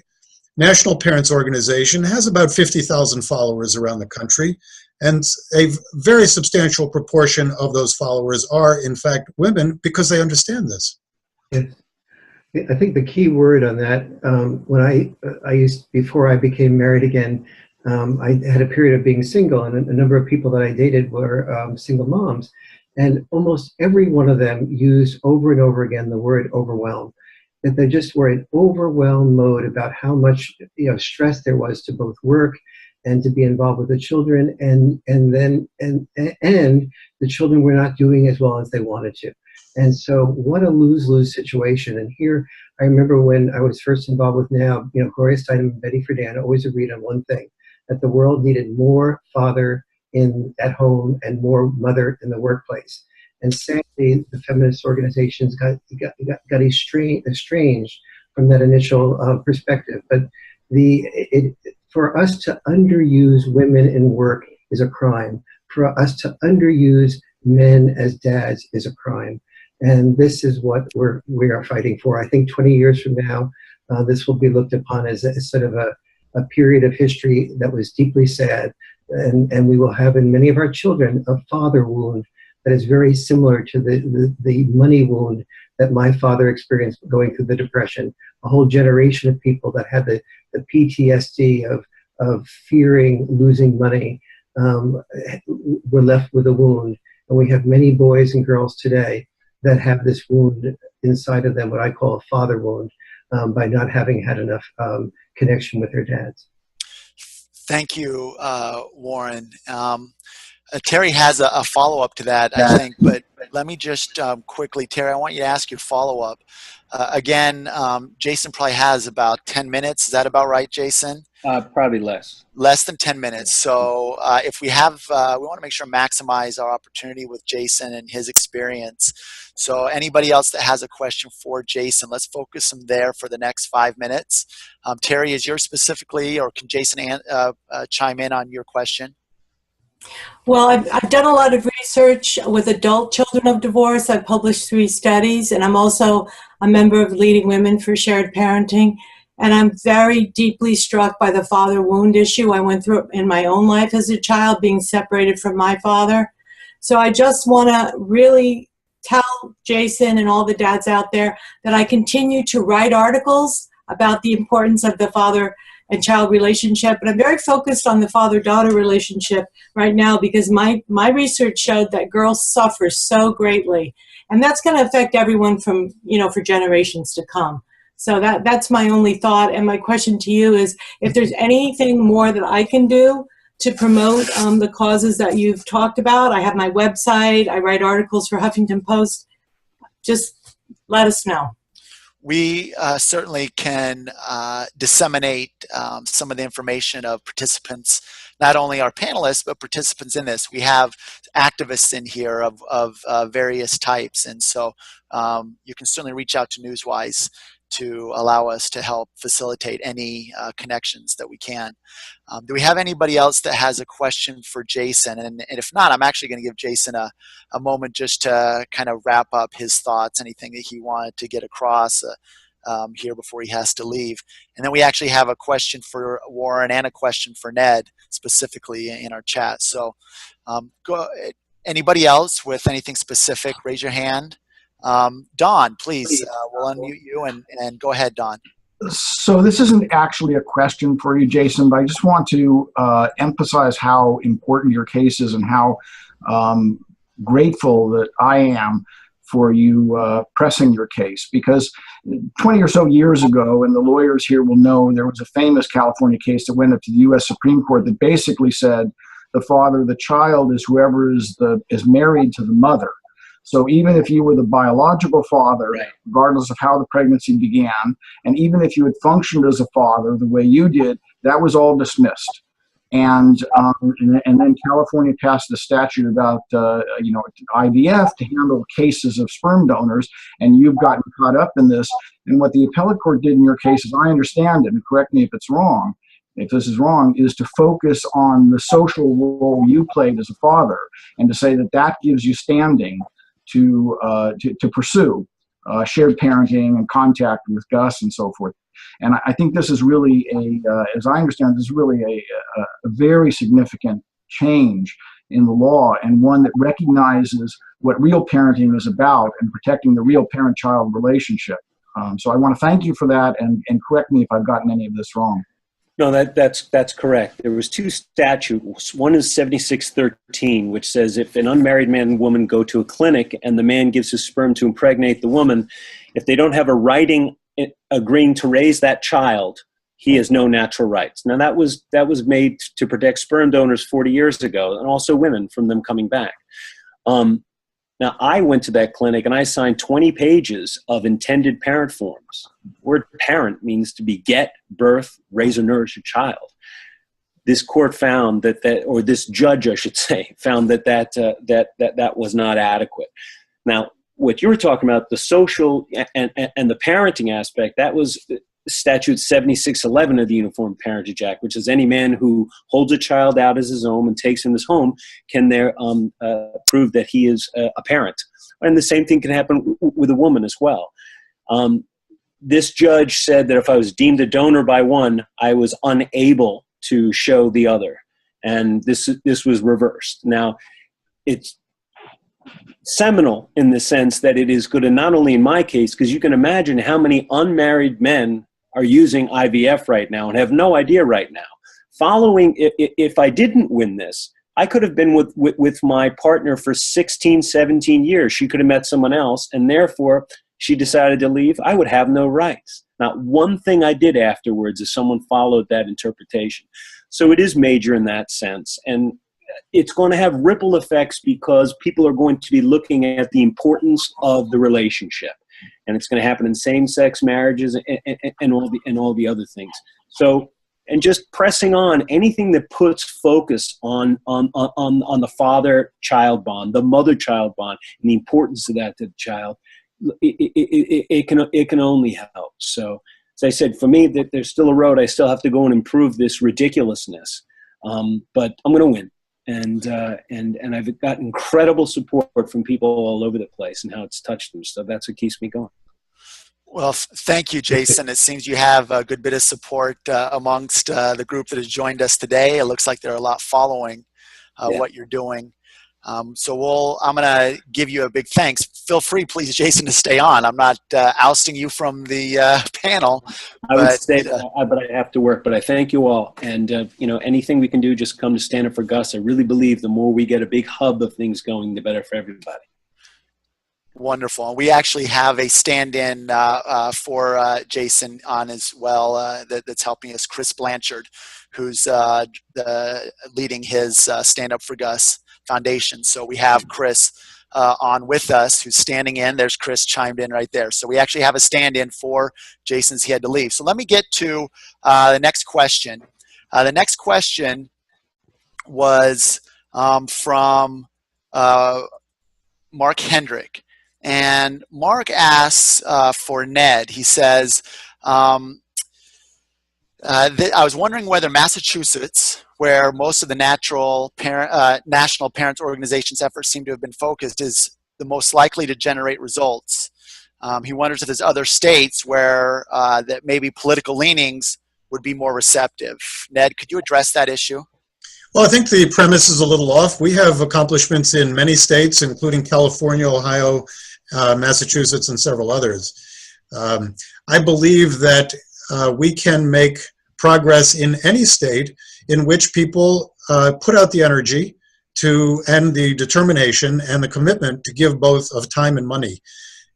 National Parents Organization has about 50,000 followers around the country, and a very substantial proportion of those followers are, in fact, women, because they understand this. Yes. I think the key word on that, when before I became married again, I had a period of being single, and a number of people that I dated were single moms, and almost every one of them used over and over again the word overwhelmed. That they just were in overwhelmed mode about how much stress there was to both work and to be involved with the children, and the children were not doing as well as they wanted to. And so what a lose-lose situation. And here, I remember when I was first involved with NOW, Gloria Steinem and Betty Friedan always agreed on one thing, that the world needed more father at home and more mother in the workplace. And sadly, the feminist organizations got estranged from that initial perspective. But for us to underuse women in work is a crime. For us to underuse men as dads is a crime. And this is what we are fighting for. I think 20 years from now, this will be looked upon as sort of a period of history that was deeply sad. And we will have in many of our children a father wound that is very similar to the money wound that my father experienced going through the Depression. A whole generation of people that had the PTSD of fearing losing money were left with a wound. And we have many boys and girls today that have this wound inside of them, what I call a father wound, by not having had enough connection with their dads. Thank you, Warren. Terry has a follow-up to that, I think, but let me just quickly, Terry, I want you to ask your follow-up. Again, Jason probably has about 10 minutes. Is that about right, Jason? Probably less. Less than 10 minutes. So if we have, we want to make sure to maximize our opportunity with Jason and his experience. So anybody else that has a question for Jason, let's focus them there for the next 5 minutes. Terry, is yours specifically, or can Jason chime in on your question? Well, I've done a lot of research with adult children of divorce. I've published 3 studies, and I'm also a member of Leading Women for Shared Parenting. And I'm very deeply struck by the father wound issue I went through in my own life as a child, being separated from my father. So I just want to really tell Jason and all the dads out there that I continue to write articles about the importance of the father and child relationship. But I'm very focused on the father-daughter relationship right now because my research showed that girls suffer so greatly. And that's going to affect everyone from, for generations to come. So that's my only thought. And my question to you is if there's anything more that I can do to promote the causes that you've talked about. I have my website. I write articles for Huffington Post. Just let us know. We certainly can disseminate some of the information of participants, not only our panelists, but participants in this. We have activists in here of various types. And so you can certainly reach out to Newswise to allow us to help facilitate any connections that we can. Do we have anybody else that has a question for Jason? And if not, I'm actually going to give Jason a moment just to kind of wrap up his thoughts, anything that he wanted to get across here before he has to leave. And then we actually have a question for Warren and a question for Ned specifically in our chat. So anybody else with anything specific, raise your hand. Don, please, we'll unmute you and go ahead, Don. So this isn't actually a question for you, Jason, but I just want to emphasize how important your case is and how grateful that I am for you pressing your case. Because 20 or so years ago, and the lawyers here will know, there was a famous California case that went up to the U.S. Supreme Court that basically said the father of the child is whoever is married to the mother. So even if you were the biological father, regardless of how the pregnancy began, and even if you had functioned as a father the way you did, that was all dismissed. And then California passed a statute about IVF to handle cases of sperm donors, and you've gotten caught up in this. And what the appellate court did in your case, as I understand it, and correct me if it's wrong, if this is wrong, is to focus on the social role you played as a father, and to say that gives you standing to pursue shared parenting and contact with Gus and so forth. And I think this is really as I understand, this is really a very significant change in the law, and one that recognizes what real parenting is about and protecting the real parent-child relationship. So I want to thank you for that, and correct me if I've gotten any of this wrong. No, that's correct. There was 2 statutes. One is 7613, which says if an unmarried man and woman go to a clinic and the man gives his sperm to impregnate the woman, if they don't have a writing agreeing to raise that child, he has no natural rights. Now that was made to protect sperm donors 40 years ago, and also women from them coming back. Now, I went to that clinic and I signed 20 pages of intended parent forms. The word parent means to beget, birth, raise, or nourish a child. this court found or this judge, I should say, found that was not adequate. Now, what you were talking about, the social and the parenting aspect, that was Statute 7611 of the Uniform Parentage Act, which is any man who holds a child out as his own and takes him as home can there prove that he is a parent. And the same thing can happen with a woman as well. This judge said that if I was deemed a donor by one, I was unable to show the other. And this was reversed. Now, it's seminal in the sense that it is good, and not only in my case, because you can imagine how many unmarried men are using IVF right now and have no idea right now. If I didn't win this, I could have been with my partner for 16, 17 years. She could have met someone else, and therefore she decided to leave. I would have no rights. Not one thing I did afterwards is someone followed that interpretation. So it is major in that sense. And it's going to have ripple effects because people are going to be looking at the importance of the relationship. And it's going to happen in same-sex marriages and all the other things. So, and just pressing on anything that puts focus on the father-child bond, the mother-child bond, and the importance of that to the child, it can only help. So, as I said, for me, that there's still a road. I still have to go and improve this ridiculousness, but I'm going to win. And I've got incredible support from people all over the place and how it's touched them. So that's what keeps me going. Well, thank you, Jason. It seems you have a good bit of support amongst the group that has joined us today. It looks like there are a lot following what you're doing. So I'm going to give you a big thanks. Feel free, please, Jason, to stay on. I'm not ousting you from the panel. I would stay, but I have to work. But I thank you all. And, anything we can do, just come to Stand Up for Gus. I really believe the more we get a big hub of things going, the better for everybody. Wonderful. We actually have a stand-in for Jason on as well that's helping us, Chris Blanchard, who's leading his Stand Up for Gus Foundation. So we have Chris on with us who's standing in. There's Chris chimed in right there. So we actually have a stand-in for Jason's he had to leave. So let me get to the next question. The next question was from Mark Hendrick. And Mark asks for Ned. He says, I was wondering whether Massachusetts, where most of the national parents organizations' efforts seem to have been focused, is the most likely to generate results. He wonders if there's other states where that maybe political leanings would be more receptive. Ned, could you address that issue? Well, I think the premise is a little off. We have accomplishments in many states, including California, Ohio, Massachusetts, and several others. I believe that we can make progress in any state in which people put out the energy and the determination and the commitment to give both of time and money.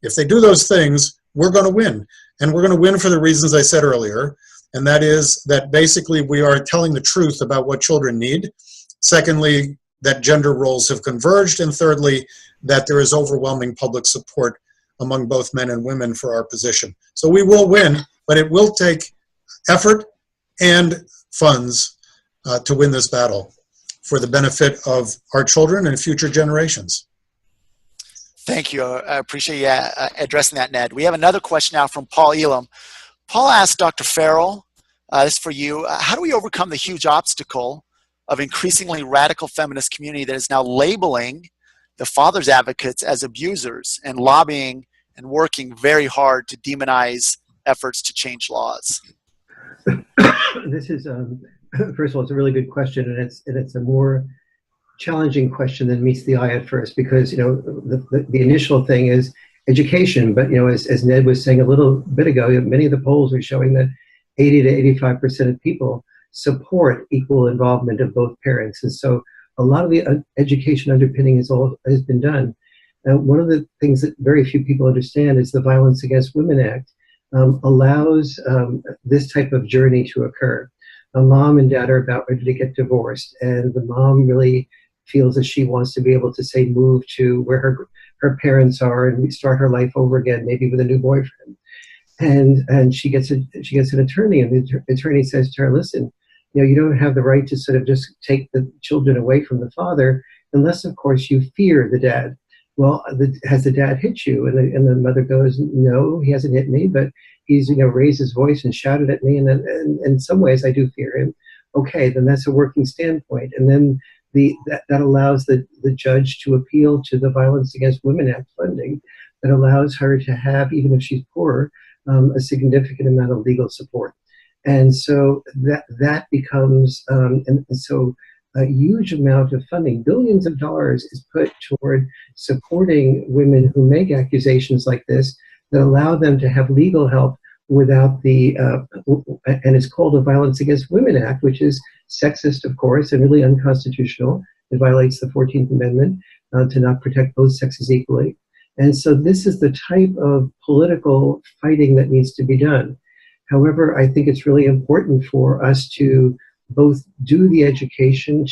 If they do those things, we're going to win. And we're going to win for the reasons I said earlier. And that is that basically we are telling the truth about what children need. Secondly, that gender roles have converged. And thirdly, that there is overwhelming public support among both men and women for our position. So we will win, but it will take effort and funds to win this battle for the benefit of our children and future generations. Thank you. I appreciate you addressing that, Ned. We have another question now from Paul Elam. Paul asked Dr. Farrell, this is for you, how do we overcome the huge obstacle of increasingly radical feminist community that is now labeling the fathers advocates as abusers and lobbying and working very hard to demonize efforts to change laws? This is, first of all, it's a really good question, and it's a more challenging question than meets the eye at first, because the initial thing is education. But as Ned was saying a little bit ago, many of the polls are showing that 80 to 85% of people support equal involvement of both parents, and so a lot of the education underpinning has been done. Now, one of the things that very few people understand is the Violence Against Women Act allows this type of journey to occur. A mom and dad are about ready to get divorced, and the mom really feels that she wants to be able to, say, move to where her parents are and start her life over again, maybe with a new boyfriend. And she gets an attorney, and the attorney says to her, listen, you don't have the right to sort of just take the children away from the father, unless, of course, you fear the dad. Well, has the dad hit you? And the mother goes, no, he hasn't hit me, but he's, raised his voice and shouted at me, and then in some ways I do fear him. Okay, then that's a working standpoint. And then that allows the judge to appeal to the Violence Against Women Act funding that allows her to have, even if she's poor, a significant amount of legal support. And so that becomes, and so a huge amount of funding, billions of dollars, is put toward supporting women who make accusations like this that allow them to have legal help without and it's called the Violence Against Women Act, which is sexist, of course, and really unconstitutional. It violates the 14th Amendment to not protect both sexes equally. And so this is the type of political fighting that needs to be done. However, I think it's really important for us to both do the education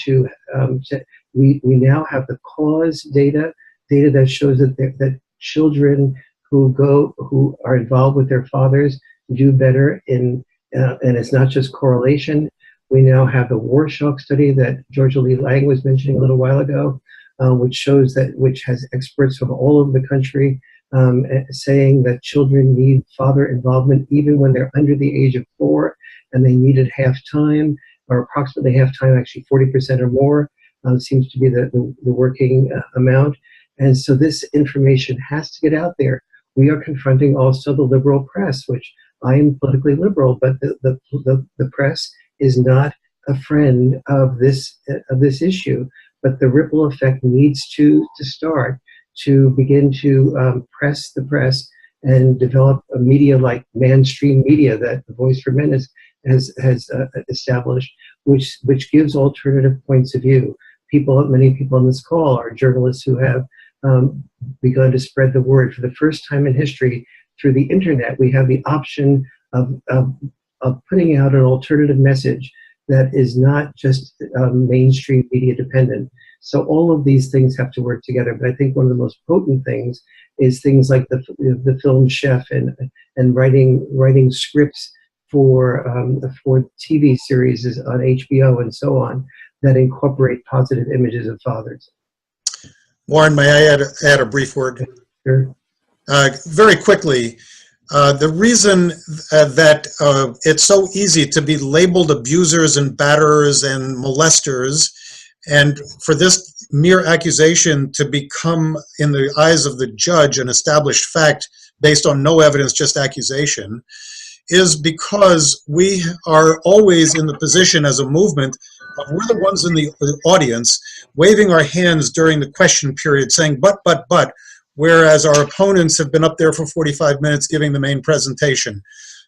we now have the cause data that shows that children who are involved with their fathers do better and it's not just correlation. We now have the Warshock study that Georgia Lee Lang was mentioning a little while ago, which has experts from all over the country saying that children need father involvement even when they're under the age of 4, and they need it half time, or approximately half time, actually 40% or more seems to be the working amount. And so this information has to get out there. We are confronting also the liberal press, which I am politically liberal, but the press is not a friend of this issue. But the ripple effect needs to start to begin to press the press and develop a media like mainstream media that the Voice for Men has established, which gives alternative points of view. Many people on this call are journalists who have begun to spread the word. For the first time in history, through the internet, we have the option of putting out an alternative message that is not just mainstream media dependent. So all of these things have to work together. But I think one of the most potent things is things like the film Chef and writing scripts for TV series on HBO and so on that incorporate positive images of fathers. Warren, may I add a brief word? Sure. Very quickly, the reason that it's so easy to be labeled abusers and batterers and molesters, and for this mere accusation to become, in the eyes of the judge, an established fact based on no evidence, just accusation, is because we are always in the position as a movement of we're the ones in the audience waving our hands during the question period saying, but, whereas our opponents have been up there for 45 minutes giving the main presentation.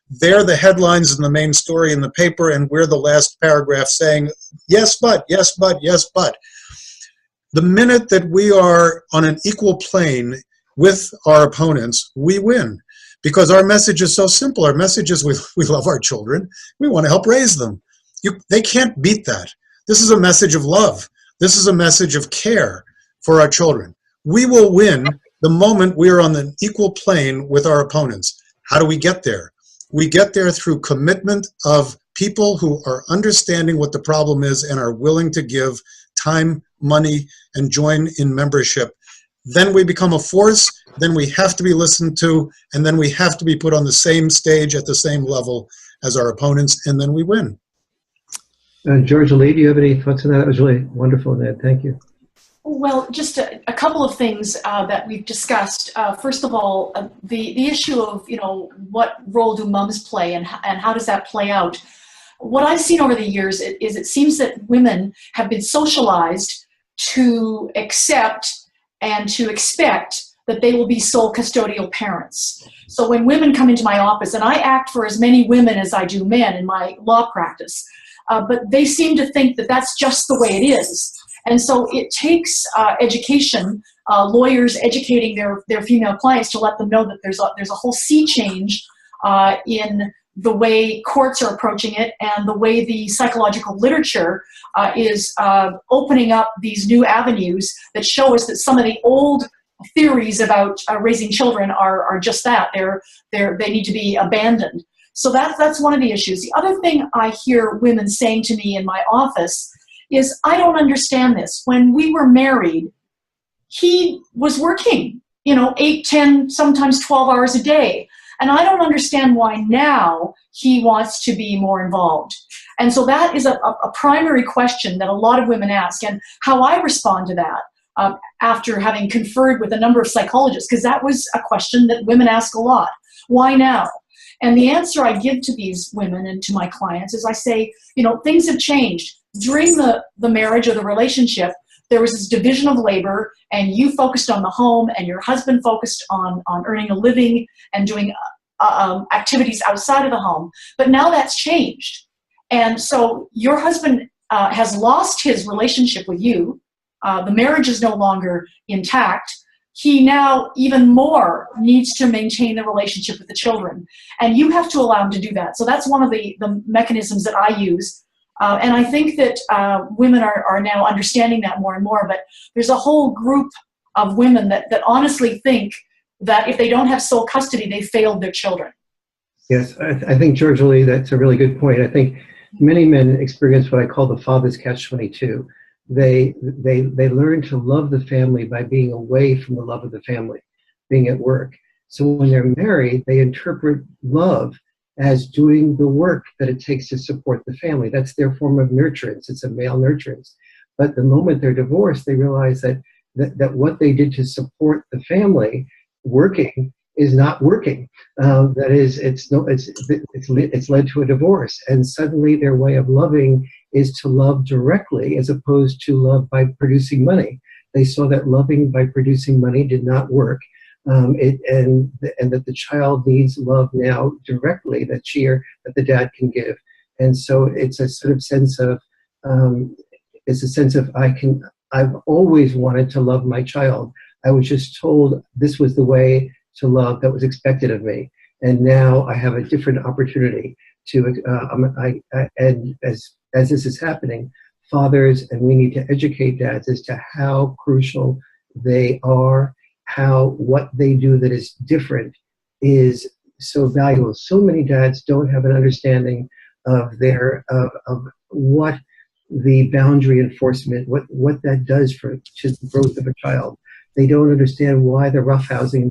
They're the headlines and the main story in the paper, and we're the last paragraph saying, yes, but, yes, but, yes, but. The minute that we are on an equal plane with our opponents, we win. Because our message is so simple. Our message is we love our children. We want to help raise them. They can't beat that. This is a message of love. This is a message of care for our children. We will win the moment we are on an equal plane with our opponents. How do we get there? We get there through commitment of people who are understanding what the problem is and are willing to give time, money, and join in membership. Then we become a force, then we have to be listened to, and then we have to be put on the same stage at the same level as our opponents, and then we win. Georgia Lee, do you have any thoughts on that? That was really wonderful, Ned. Thank you. Well, just a couple of things that we've discussed. First of all, the issue of, what role do moms play and how does that play out? What I've seen over the years is it seems that women have been socialized to accept and to expect that they will be sole custodial parents. So when women come into my office, and I act for as many women as I do men in my law practice, but they seem to think that that's just the way it is. And so it takes education, lawyers educating their female clients to let them know that there's a whole sea change in the way courts are approaching it and the way the psychological literature is opening up these new avenues that show us that some of the old theories about raising children are just that. They need to be abandoned. So that's one of the issues. The other thing I hear women saying to me in my office is, I don't understand this. When we were married, he was working, 8, 10, sometimes 12 hours a day. And I don't understand why now he wants to be more involved. And so that is a primary question that a lot of women ask, and how I respond to that after having conferred with a number of psychologists, because that was a question that women ask a lot. Why now? And the answer I give to these women and to my clients is I say, things have changed. During the marriage or the relationship, there was this division of labor, and you focused on the home, and your husband focused on earning a living and doing activities outside of the home. But now that's changed. And so your husband has lost his relationship with you. The marriage is no longer intact. He now even more needs to maintain the relationship with the children. And you have to allow him to do that. So that's one of the mechanisms that I use. And I think that women are now understanding that more and more. But there's a whole group of women that honestly think that if they don't have sole custody, they failed their children. Yes, I think, Georgia Lee, that's a really good point. I think many men experience what I call the father's catch-22. They learn to love the family by being away from the love of the family, being at work. So when they're married, they interpret love as doing the work that it takes to support the family. That's their form of nurturance. It's a male nurturance. But the moment they're divorced, they realize that what they did to support the family, working, is not working. That is, it's led to a divorce, and suddenly their way of loving is to love directly as opposed to love by producing money. They saw that loving by producing money did not work, and that the child needs love now directly that the dad can give, and so it's a sort of sense of I've always wanted to love my child. I was just told this was the way to love that was expected of me, and now I have a different opportunity to. And as this is happening, fathers, and we need to educate dads as to how crucial they are, what they do that is different is so valuable. So many dads don't have an understanding of what the boundary enforcement, what that does to the growth of a child. They don't understand why the roughhousing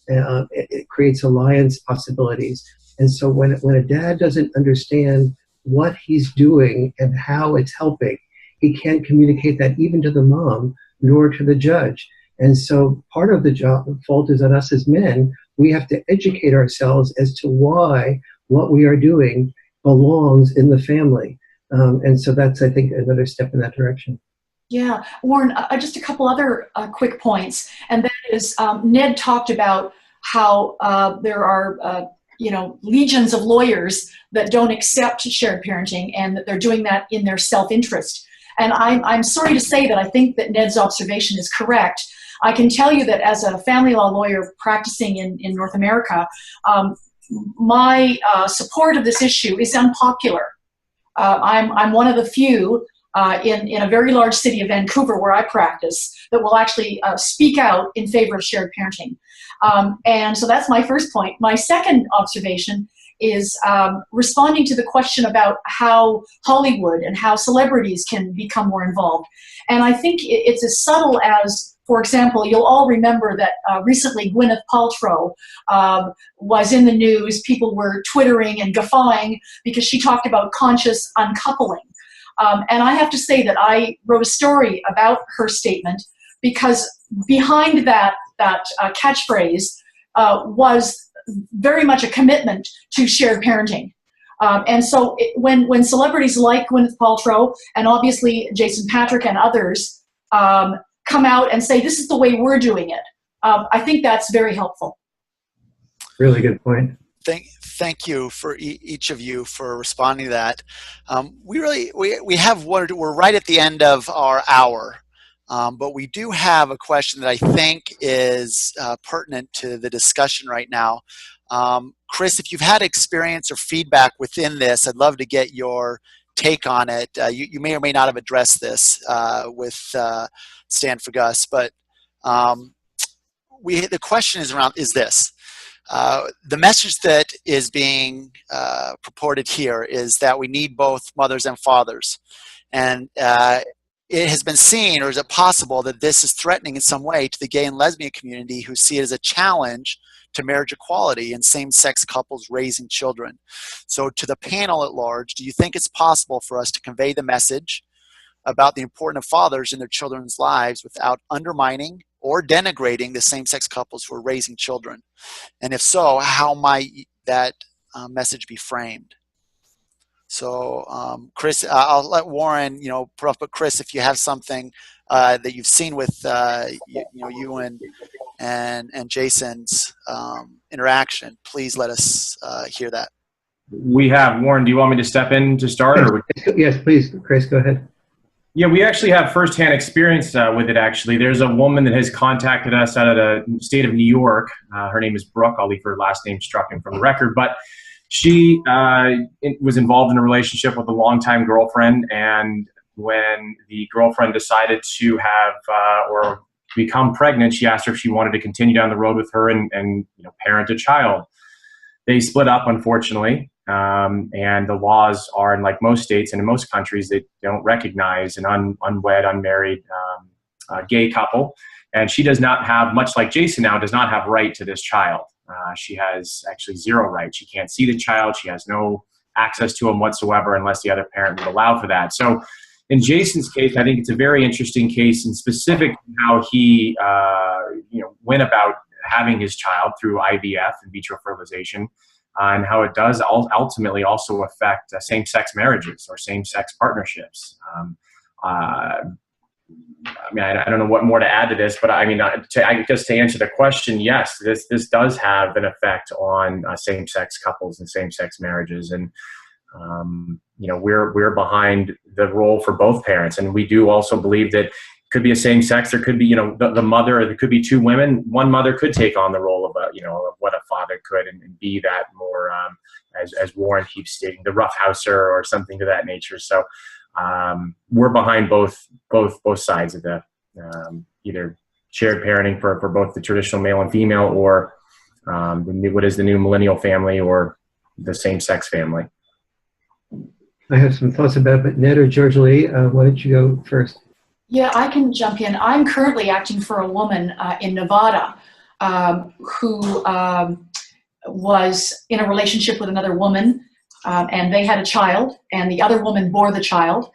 it creates alliance possibilities. And so when a dad doesn't understand what he's doing and how it's helping, he can't communicate that even to the mom nor to the judge. And so part of the fault is on us as men. We have to educate ourselves as to why what we are doing belongs in the family. And so that's, I think, another step in that direction. Yeah, Warren, just a couple other quick points. And that is, Ned talked about how there are legions of lawyers that don't accept shared parenting, and that they're doing that in their self-interest. And I'm sorry to say that I think that Ned's observation is correct. I can tell you that as a family law lawyer practicing in North America, my support of this issue is unpopular. I'm one of the few in a very large city of Vancouver, where I practice, that will actually speak out in favor of shared parenting. And so that's my first point. My second observation is responding to the question about how Hollywood and how celebrities can become more involved. And I think it's as subtle as, for example, you'll all remember that recently Gwyneth Paltrow was in the news. People were twittering and guffawing because she talked about conscious uncoupling. And I have to say that I wrote a story about her statement, because behind that catchphrase was very much a commitment to shared parenting. And so when celebrities like Gwyneth Paltrow and obviously Jason Patrick and others come out and say, this is the way we're doing it, I think that's very helpful. Really good point. Thank you for each of you for responding to that. We're right at the end of our hour, but we do have a question that I think is pertinent to the discussion right now. Chris, if you've had experience or feedback within this, I'd love to get your take on it. You may or may not have addressed this with Stand for Gus, but the question is this. The message that is being purported here is that we need both mothers and fathers. And it has been seen, or is it possible that this is threatening in some way to the gay and lesbian community who see it as a challenge to marriage equality and same-sex couples raising children? So to the panel at large, do you think it's possible for us to convey the message about the importance of fathers in their children's lives without undermining or denigrating the same-sex couples who are raising children? And if so, how might that message be framed? So, Chris, I'll let Warren, put up. But Chris, if you have something that you've seen with you and Jason's interaction, please let us hear that. We have. Warren, do you want me to step in to start? Or yes, please, Chris, go ahead. Yeah, we actually have firsthand experience with it, actually. There's a woman that has contacted us out of the state of New York. Her name is Brooke. I'll leave her last name stricken from the record. But she was involved in a relationship with a longtime girlfriend. And when the girlfriend decided to have or become pregnant, she asked her if she wanted to continue down the road with her and parent a child. They split up, unfortunately. And the laws are, in like most states and in most countries, they don't recognize an unwed, unmarried gay couple. And she does not have, much like Jason now, does not have right to this child. She has actually zero right. She can't see the child. She has no access to him whatsoever unless the other parent would allow for that. So in Jason's case, I think it's a very interesting case, in specific how he went about having his child through IVF, in vitro fertilization. And how it does ultimately also affect same-sex marriages or same-sex partnerships. I don't know what more to add to this, but I guess to answer the question, yes, this does have an effect on same-sex couples and same-sex marriages. And we're behind the role for both parents, and we do also believe that could be a same sex. There could be, the mother. There could be two women. One mother could take on the role of of what a father could, and be that more, as Warren keeps stating, the roughhouser or something to that nature. So we're behind both sides of the either shared parenting for both the traditional male and female, or what is the new millennial family, or the same sex family. I have some thoughts about it, but Ned or George Lee, why don't you go first? Yeah, I can jump in. I'm currently acting for a woman in Nevada who was in a relationship with another woman, and they had a child, and the other woman bore the child.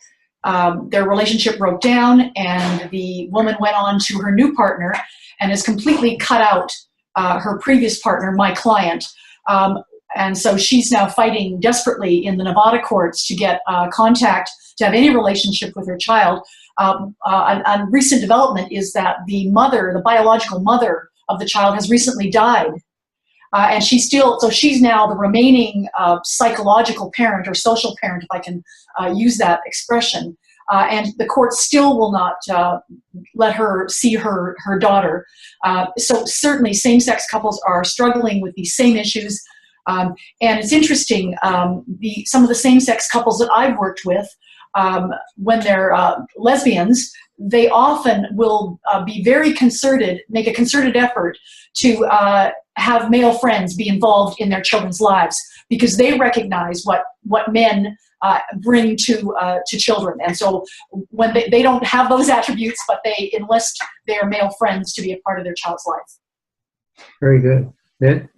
Their relationship broke down, and the woman went on to her new partner and has completely cut out her previous partner, my client. And so she's now fighting desperately in the Nevada courts to get contact, to have any relationship with her child. A recent development is that the mother, the biological mother of the child, has recently died. And she's now the remaining psychological parent, or social parent, if I can use that expression. And the court still will not let her see her daughter. So certainly same-sex couples are struggling with these same issues. And it's interesting, some of the same-sex couples that I've worked with, when they're lesbians, they often will be very concerted, make a concerted effort to have male friends be involved in their children's lives, because they recognize what men bring to children. And so when they don't have those attributes, but they enlist their male friends to be a part of their child's life. Very good. Ned?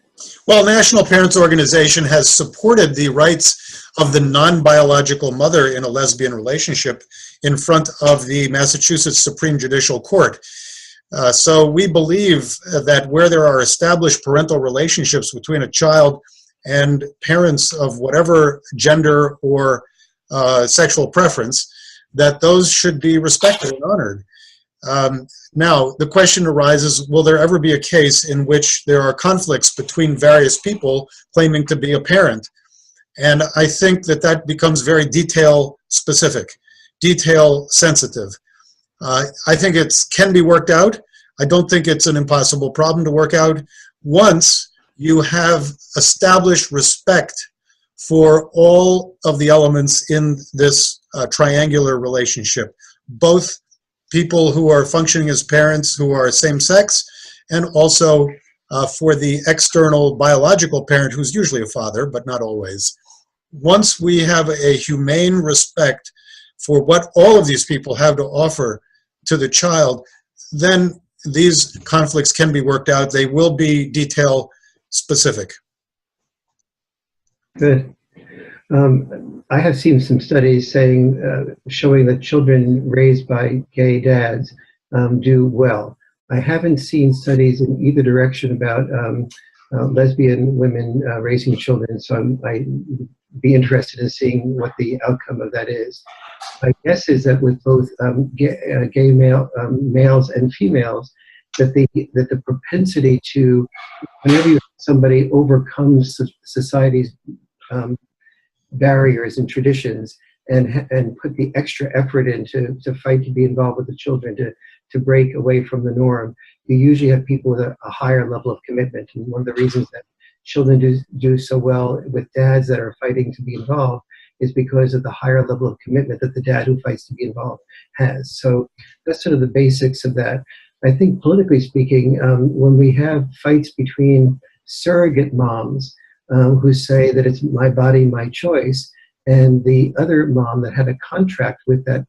Well, National Parents Organization has supported the rights of the non-biological mother in a lesbian relationship in front of the Massachusetts Supreme Judicial Court. So we believe that where there are established parental relationships between a child and parents of whatever gender or sexual preference, that those should be respected and honored. Now, the question arises, will there ever be a case in which there are conflicts between various people claiming to be a parent? And I think that becomes very detail-specific, detail-sensitive. I think it can be worked out. I don't think it's an impossible problem to work out once you have established respect for all of the elements in this triangular relationship, both people who are functioning as parents who are same-sex, and also for the external biological parent, who's usually a father, but not always. Once we have a humane respect for what all of these people have to offer to the child, then these conflicts can be worked out. They will be detail specific. Good. I have seen some studies saying, showing that children raised by gay dads do well. I haven't seen studies in either direction about lesbian women raising children, so I'd be interested in seeing what the outcome of that is. My guess is that with both gay males and females, that the propensity to, whenever somebody overcomes society's barriers and traditions and put the extra effort in to fight to be involved with the children, to break away from the norm, you usually have people with a higher level of commitment. And one of the reasons that children do so well with dads that are fighting to be involved is because of the higher level of commitment that the dad who fights to be involved has. So that's sort of the basics of that. I think politically speaking, when we have fights between surrogate moms who say that it's my body, my choice, and the other mom that had a contract with that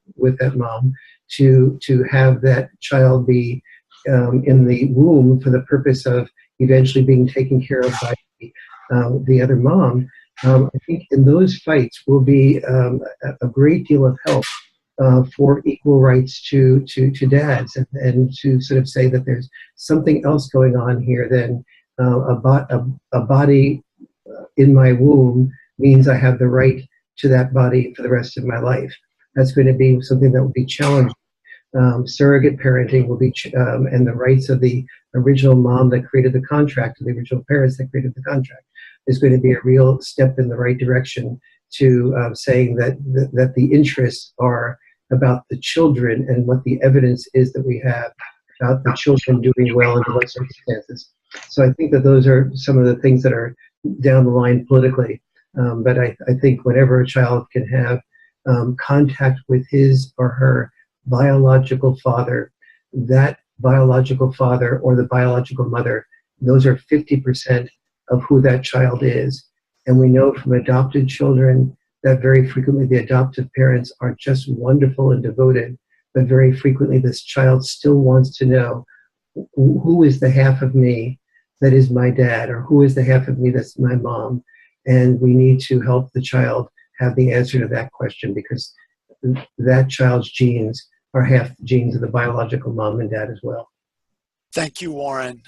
mom to have that child be in the womb for the purpose of eventually being taken care of by the other mom, I think in those fights will be a great deal of help for equal rights to dads, and to sort of say that there's something else going on here than a body in my womb means I have the right to that body for the rest of my life. That's going to be something that will be challenged. Surrogate parenting will be, and the rights of the original mom that created the contract, or the original parents that created the contract, is going to be a real step in the right direction to saying that the interests are about the children and what the evidence is that we have about the children doing well under what circumstances. So I think that those are some of the things that are down the line politically. But I think whenever a child can have contact with his or her biological father, that biological father or the biological mother, those are 50% of who that child is. And we know from adopted children that very frequently the adoptive parents are just wonderful and devoted, but very frequently this child still wants to know who is the half of me that is my dad, or who is the half of me that's my mom. And we need to help the child have the answer to that question, because that child's genes are half the genes of the biological mom and dad as well. Thank you, Warren.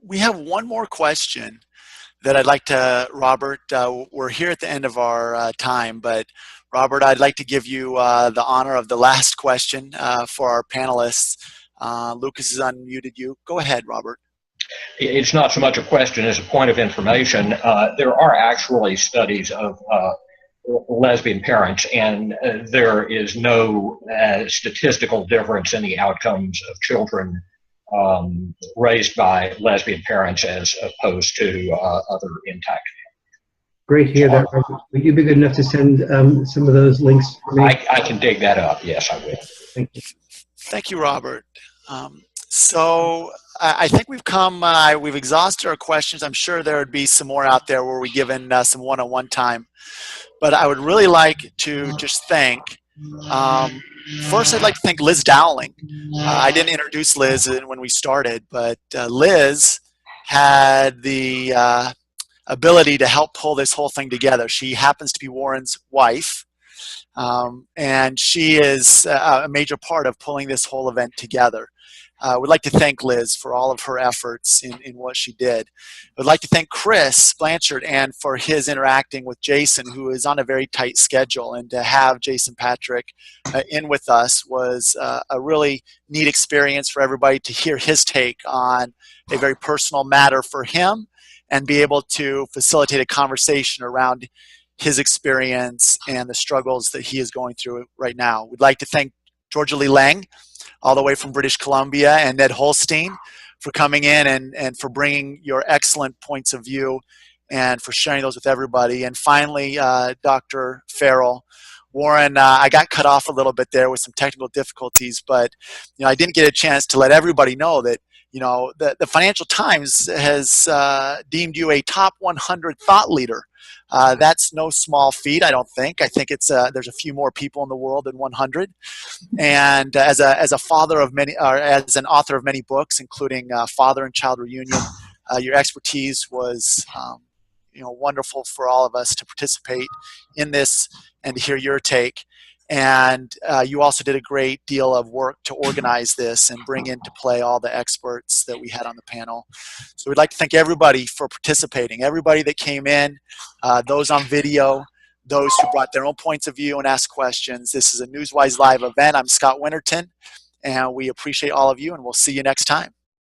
We have one more question that I'd like to, Robert, we're here at the end of our time, but Robert, I'd like to give you the honor of the last question for our panelists. Lucas has unmuted you. Go ahead, Robert. It's not so much a question as a point of information. There are actually studies of lesbian parents, and there is no statistical difference in the outcomes of children raised by lesbian parents as opposed to other intact. Great to hear that, Robert. Would you be good enough to send some of those links for me? I can dig that up. Yes, I will. Thank you. Thank you, Robert. So I think we've exhausted our questions. I'm sure there would be some more out there where we're given some one-on-one time. But I would really like to just thank, first I'd like to thank Liz Dowling. I didn't introduce Liz when we started, but Liz had the ability to help pull this whole thing together. She happens to be Warren's wife, and she is a major part of pulling this whole event together. I would like to thank Liz for all of her efforts in what she did. I would like to thank Chris Blanchard and for his interacting with Jason, who is on a very tight schedule. And to have Jason Patrick in with us was a really neat experience for everybody to hear his take on a very personal matter for him and be able to facilitate a conversation around his experience and the struggles that he is going through right now. We'd like to thank Georgia Lee Lang, all the way from British Columbia, and Ned Holstein for coming in and for bringing your excellent points of view and for sharing those with everybody. And finally, Dr. Farrell. Warren, I got cut off a little bit there with some technical difficulties, but I didn't get a chance to let everybody know that You know, the Financial Times has deemed you a top 100 thought leader. That's no small feat, I don't think. I think it's there's a few more people in the world than 100. And as a father of many, or as an author of many books, including Father and Child Reunion, your expertise was wonderful for all of us to participate in this and to hear your take. And you also did a great deal of work to organize this and bring into play all the experts that we had on the panel. So we'd like to thank everybody for participating, everybody that came in, those on video, those who brought their own points of view and asked questions. This is a Newswise Live event. I'm Scott Winterton, and we appreciate all of you, and we'll see you next time.